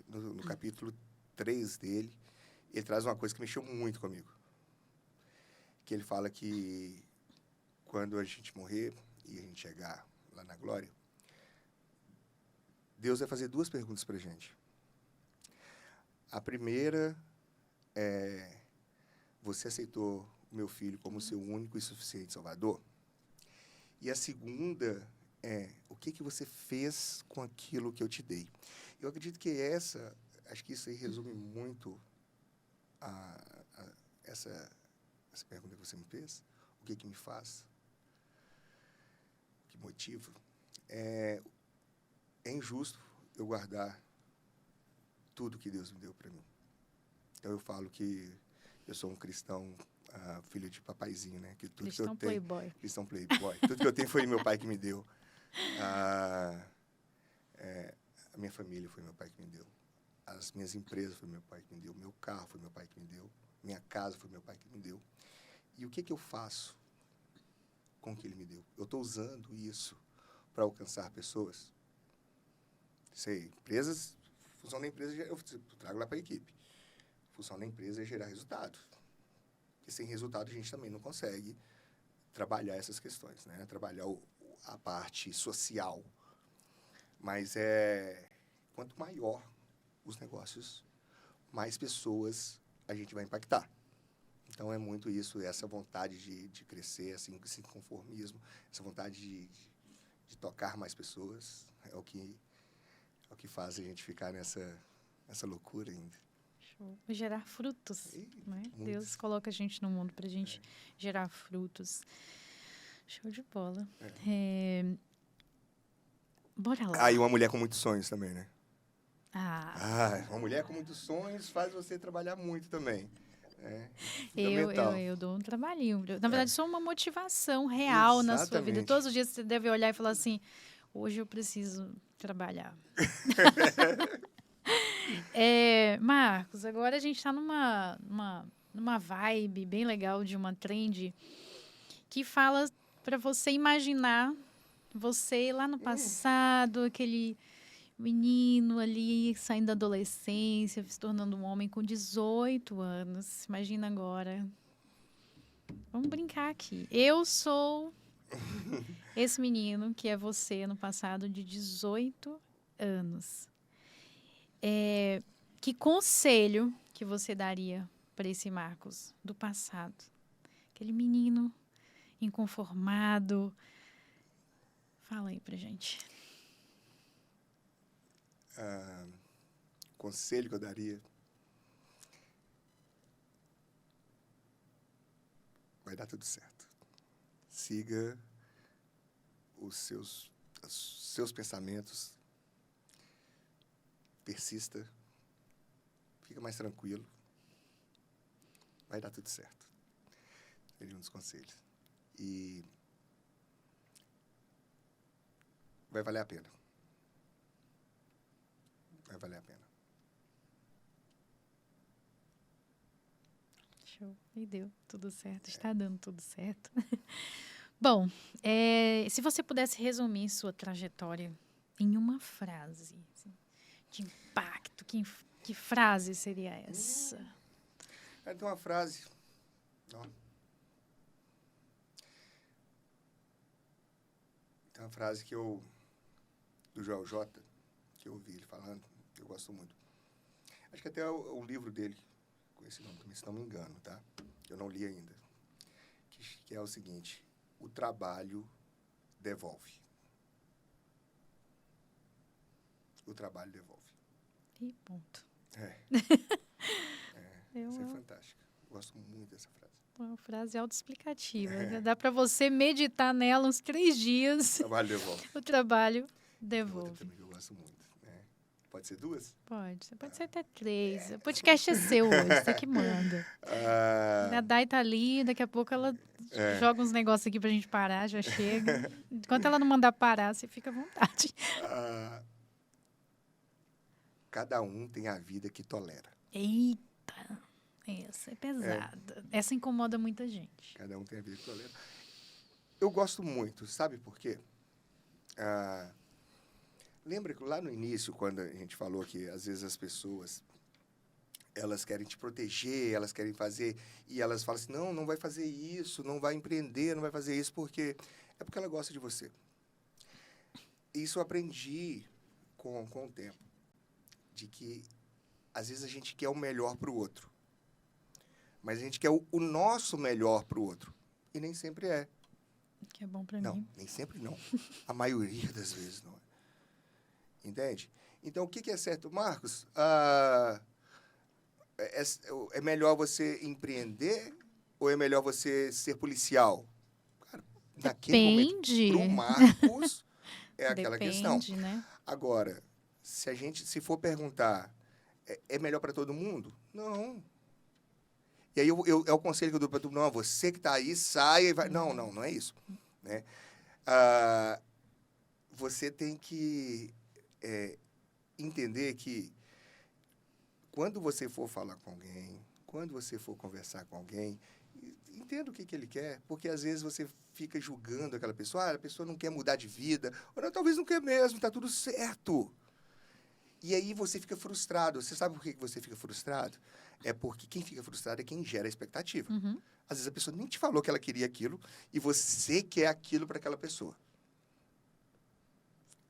no capítulo 3 dele, ele traz uma coisa que mexeu muito comigo. Que ele fala que quando a gente morrer e a gente chegar lá na glória, Deus vai fazer 2 perguntas para a gente. A primeira é: você aceitou o meu filho como seu único e suficiente Salvador? E a segunda é: o que você fez com aquilo que eu te dei? Eu acredito que acho que isso aí resume muito essa pergunta que você me fez. O que me faz? Que motiva? É injusto eu guardar tudo que Deus me deu para mim. Então, eu falo que eu sou um cristão, filho de papaizinho, né? Que tudo Cristão que eu tenho, playboy. Cristão playboy. Tudo que eu tenho foi meu pai que me deu. A minha família foi meu pai que me deu. As minhas empresas foi meu pai que me deu. Meu carro foi meu pai que me deu. Minha casa foi meu pai que me deu. E o que eu faço com o que ele me deu? Eu estou usando isso para alcançar pessoas? Sei, empresas, função da empresa, eu trago lá para a equipe. Função da empresa é gerar resultado. E sem resultado a gente também não consegue trabalhar essas questões, né? Trabalhar a parte social. Mas quanto maior os negócios, mais pessoas a gente vai impactar. Então, é muito isso, essa vontade de crescer, assim, esse conformismo, essa vontade de tocar mais pessoas, é o que faz a gente ficar nessa loucura ainda. Show. Gerar frutos, né? Deus coloca a gente no mundo para a gente gerar frutos. Show de bola. Bora lá. E uma mulher com muitos sonhos também, né? Uma mulher com muitos sonhos faz você trabalhar muito também. Eu dou um trabalhinho. Na verdade, sou uma motivação real na sua vida. Todos os dias você deve olhar e falar assim: hoje eu preciso trabalhar. Marcos, agora a gente está numa vibe bem legal de uma trend que fala para você imaginar você lá no passado, aquele menino ali saindo da adolescência, se tornando um homem com 18 anos. Imagina agora. Vamos brincar aqui. Eu sou esse menino que é você no passado de 18 anos. Que conselho que você daria para esse Marcos do passado? Aquele menino inconformado. Fala aí pra gente. Conselho que eu daria: vai dar tudo certo. Siga os seus pensamentos, persista, fica mais tranquilo, vai dar tudo certo. Seria um dos conselhos. E vai valer a pena. Vai valer a pena. Show. E deu tudo certo. Está dando tudo certo. Bom, se você pudesse resumir sua trajetória em uma frase, assim, de impacto, que frase seria essa? Tem uma frase, ó. Tem uma frase do Joel J, que eu ouvi ele falando, que eu gosto muito. Acho que até o livro dele, com esse nome também, se não me engano, tá? Eu não li ainda. Que é o seguinte: o trabalho devolve. O trabalho devolve. E ponto. Isso é fantástico. Eu gosto muito dessa frase. Uma frase autoexplicativa. Dá para você meditar nela uns 3 dias. O trabalho devolve. O trabalho Tem devolve. outra também que eu gosto muito. Né? Pode ser 2? Pode ser até 3. O podcast é seu hoje, você que manda. A Dai tá ali, daqui a pouco ela joga uns negócios aqui pra gente parar, já chega. Enquanto ela não mandar parar, você fica à vontade. Cada um tem a vida que tolera. Eita! Essa é pesada. Essa incomoda muita gente. Cada um tem a vida que tolera. Eu gosto muito, sabe por quê? Lembra que lá no início, quando a gente falou que às vezes as pessoas, elas querem te proteger, elas querem fazer, e elas falam assim, não vai fazer isso, não vai empreender, não vai fazer isso, porque ela gosta de você. Isso eu aprendi com o tempo, de que às vezes a gente quer o melhor para o outro, mas a gente quer o nosso melhor para o outro, e nem sempre é. Que é bom para mim. Não, nem sempre não. A maioria das vezes não é. Entende? Então, o que é certo? Marcos, é melhor você empreender ou é melhor você ser policial? Cara, naquele momento, pro Marcos, é aquela questão. Né? Agora, se for perguntar, é melhor para todo mundo? Não. E aí é o conselho que eu dou para todo mundo, não, você que está aí, saia e vai. Não é isso. Né? Você tem que entender que quando você for falar com alguém, quando você for conversar com alguém, entenda o que ele quer, porque às vezes você fica julgando aquela pessoa, a pessoa não quer mudar de vida, ou não, talvez não quer mesmo, está tudo certo. E aí você fica frustrado. Você sabe por que você fica frustrado? É porque quem fica frustrado é quem gera a expectativa. Uhum. Às vezes a pessoa nem te falou que ela queria aquilo e você quer aquilo para aquela pessoa.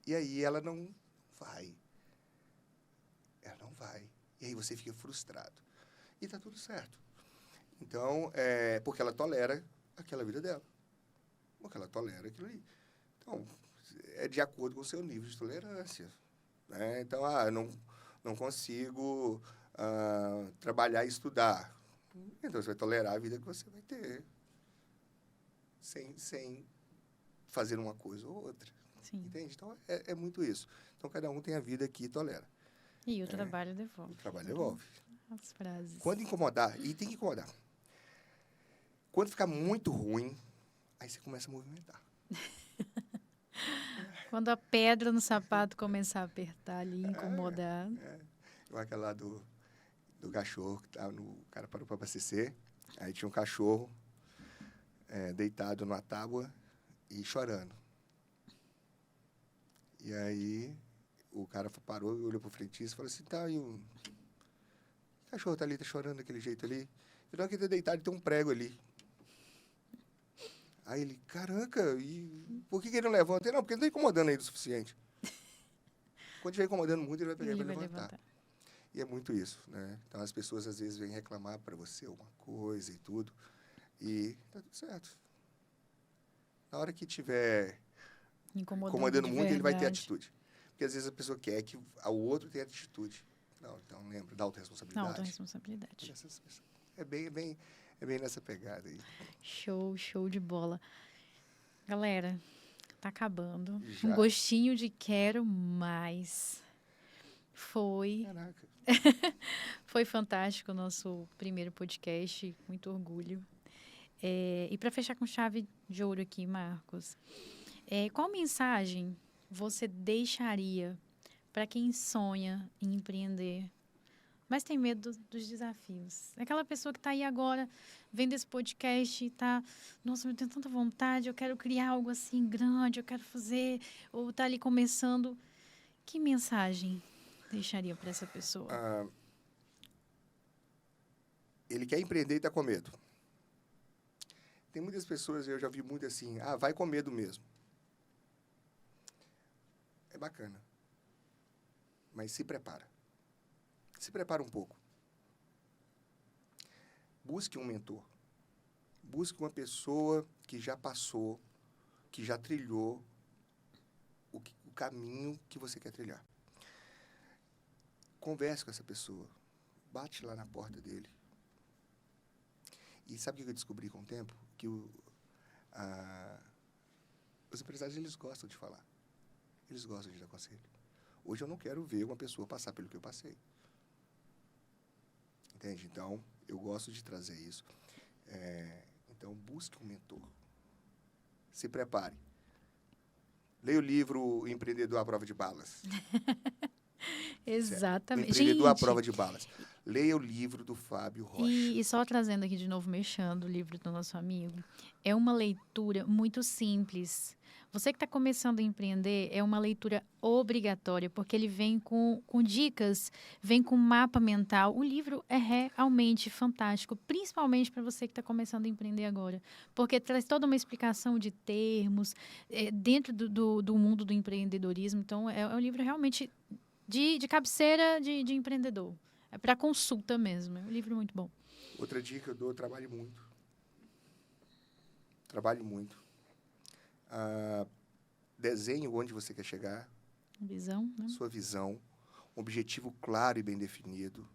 E aí ela não vai. Ela não vai. E aí você fica frustrado. E está tudo certo. Então, porque ela tolera aquela vida dela. Porque ela tolera aquilo ali. Então, é de acordo com o seu nível de tolerância. Né? Então, eu não consigo trabalhar e estudar. Então, você vai tolerar a vida que você vai ter. Sem fazer uma coisa ou outra. Sim. Entende? Então, é muito isso. Então, cada um tem a vida que tolera. E o trabalho devolve. O trabalho devolve. As frases. Quando incomodar, e tem que incomodar. Quando ficar muito ruim, aí você começa a movimentar. Quando a pedra no sapato começar a apertar ali, incomodar. Aquela lá do cachorro, que o cara parou para abastecer, aí tinha um cachorro deitado numa tábua e chorando. E aí o cara parou e olhou para o frentista e falou assim, tá, e o cachorro tá ali, tá chorando daquele jeito ali. Ele não, que tá deitado e tem um prego ali. Aí ele, caraca, e por que ele não levanta? Não, porque não tá incomodando ele o suficiente. Quando estiver incomodando muito, ele vai pegar e vai levantar. E é muito isso, né? Então, as pessoas, às vezes, vêm reclamar para você alguma coisa e tudo, e tá tudo certo. Na hora que estiver incomodando muito, ele vai ter atitude. Porque, às vezes, a pessoa quer que o outro tenha atitude. Não, então, lembra da autorresponsabilidade. Autorresponsabilidade. É bem nessa pegada aí. Show de bola. Galera, tá acabando. Já. Um gostinho de quero mais. Caraca. Foi fantástico o nosso primeiro podcast. Muito orgulho. E para fechar com chave de ouro aqui, Marcos, qual mensagem você deixaria para quem sonha em empreender mas tem medo dos desafios. Aquela pessoa que está aí agora, vendo esse podcast e está, nossa, eu tenho tanta vontade, eu quero criar algo assim grande, eu quero fazer, ou está ali começando. Que mensagem deixaria para essa pessoa? Ele quer empreender e está com medo. Tem muitas pessoas, eu já vi muito assim, vai com medo mesmo. É bacana. Mas se prepara. Se prepara um pouco. Busque um mentor. Busque uma pessoa que já passou, que já trilhou o caminho que você quer trilhar. Converse com essa pessoa. Bate lá na porta dele. E sabe o que eu descobri com o tempo? Que os empresários, eles gostam de falar. Eles gostam de dar conselho. Hoje eu não quero ver uma pessoa passar pelo que eu passei. Entende? Então, eu gosto de trazer isso. Então, busque um mentor. Se prepare. Leia o livro O Empreendedor à Prova de Balas. Exatamente. O Empreendedor à Prova de Balas. Leia o livro do Fábio Rocha. E só trazendo aqui de novo, mexendo o livro do nosso amigo, é uma leitura muito simples. Você que está começando a empreender, é uma leitura obrigatória, porque ele vem com dicas, vem com mapa mental. O livro é realmente fantástico, principalmente para você que está começando a empreender agora, porque traz toda uma explicação de termos dentro do mundo do empreendedorismo. Então, é um livro realmente de cabeceira de empreendedor. É para consulta mesmo. É um livro muito bom. Outra dica eu dou, trabalhe muito. Trabalhe muito. Desenhe onde você quer chegar. Visão, né? Sua visão. Um objetivo claro e bem definido.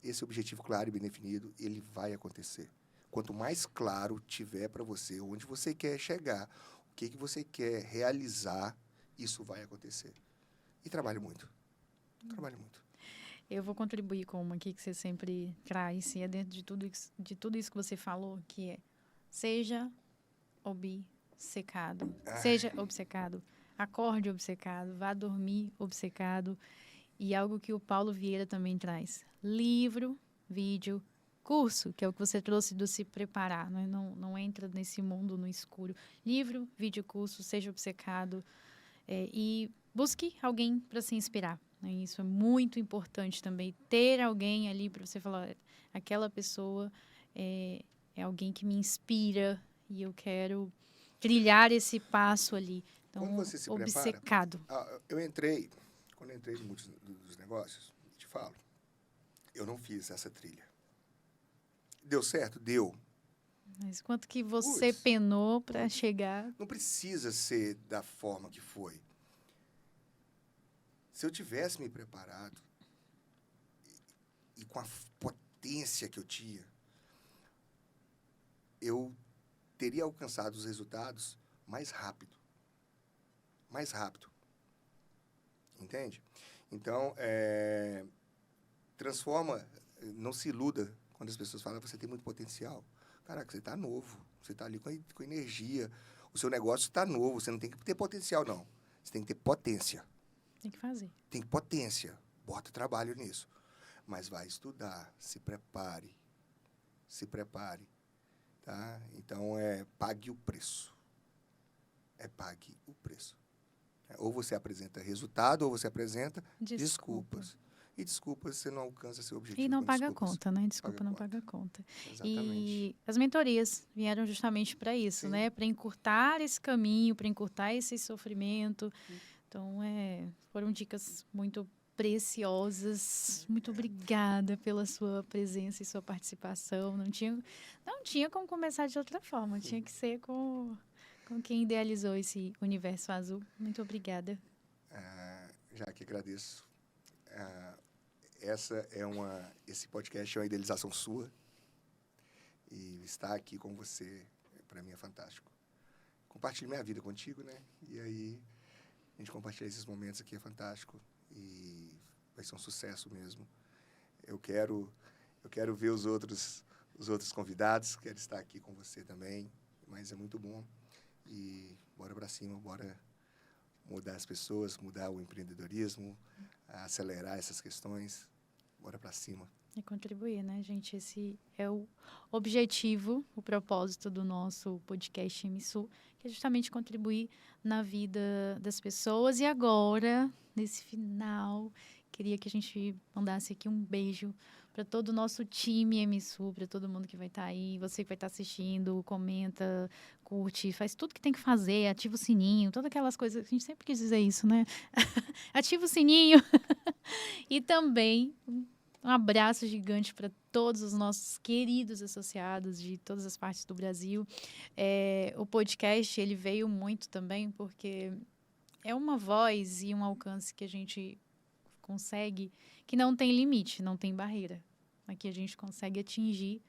Esse objetivo claro e bem definido, ele vai acontecer. Quanto mais claro tiver para você onde você quer chegar, o que você quer realizar, isso vai acontecer. E trabalhe muito. Trabalhe muito. Eu vou contribuir com uma aqui que você sempre traz, e é dentro de tudo isso que você falou, que é seja obcecado. Seja obcecado. Acorde obcecado. Vá dormir obcecado. E algo que o Paulo Vieira também traz. Livro, vídeo, curso, que é o que você trouxe do se preparar. Não entra nesse mundo no escuro. Livro, vídeo, curso, seja obcecado. E busque alguém para se inspirar. Né? Isso é muito importante também. Ter alguém ali para você falar, aquela pessoa é alguém que me inspira e eu quero trilhar esse passo ali. Então, quando você se obcecado. Prepara, quando eu entrei em muitos dos negócios, te falo, eu não fiz essa trilha. Deu certo? Deu. Mas quanto que você penou para chegar? Não precisa ser da forma que foi. Se eu tivesse me preparado e com a potência que eu tinha, eu teria alcançado os resultados mais rápido. Mais rápido. Entende? Então, transforma, não se iluda quando as pessoas falam que você tem muito potencial. Caraca, você está novo, você está ali com energia, o seu negócio está novo, você não tem que ter potencial, não. Você tem que ter potência. Tem que fazer. Tem potência, bota trabalho nisso. Mas vai estudar, se prepare. Se prepare. Tá? Então, pague o preço. Pague o preço. Ou você apresenta resultado, ou você apresenta desculpas. E desculpas, você não alcança seu objetivo. E não paga a conta, né? Desculpa, não paga a conta. Exatamente. E as mentorias vieram justamente para isso, Sim. né? Para encurtar esse caminho, para encurtar esse sofrimento. Então, foram dicas muito preciosas. Muito obrigada pela sua presença e sua participação. Não tinha como começar de outra forma. Tinha que ser com quem idealizou esse universo azul. Muito obrigada. Já que agradeço. Esse podcast é uma idealização sua. E estar aqui com você, para mim, é fantástico. Compartilho minha vida contigo, né? E aí, a gente compartilhar esses momentos aqui é fantástico. E vai ser um sucesso mesmo. Eu quero ver os outros convidados, quero estar aqui com você também. Mas é muito bom. E bora para cima, bora mudar as pessoas, mudar o empreendedorismo, a acelerar essas questões. Bora para cima. E contribuir, né, gente? Esse é o objetivo, o propósito do nosso podcast MSU, que é justamente contribuir na vida das pessoas. E agora, nesse final, queria que a gente mandasse aqui um beijo para todo o nosso time MSU, para todo mundo que vai estar aí, você que vai estar assistindo, comenta, curte, faz tudo que tem que fazer, ativa o sininho, todas aquelas coisas, a gente sempre quis dizer isso, né? Ativa o sininho. E também um abraço gigante para todos os nossos queridos associados de todas as partes do Brasil. O podcast, ele veio muito também porque é uma voz e um alcance que a gente consegue, que não tem limite, não tem barreira. Aqui a gente consegue atingir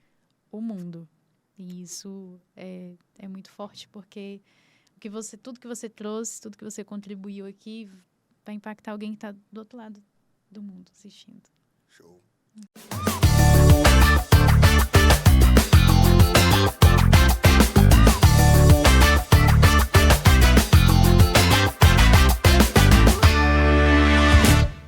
o mundo. E isso é muito forte, porque tudo que você trouxe, tudo que você contribuiu aqui, vai impactar alguém que está do outro lado do mundo assistindo. Show.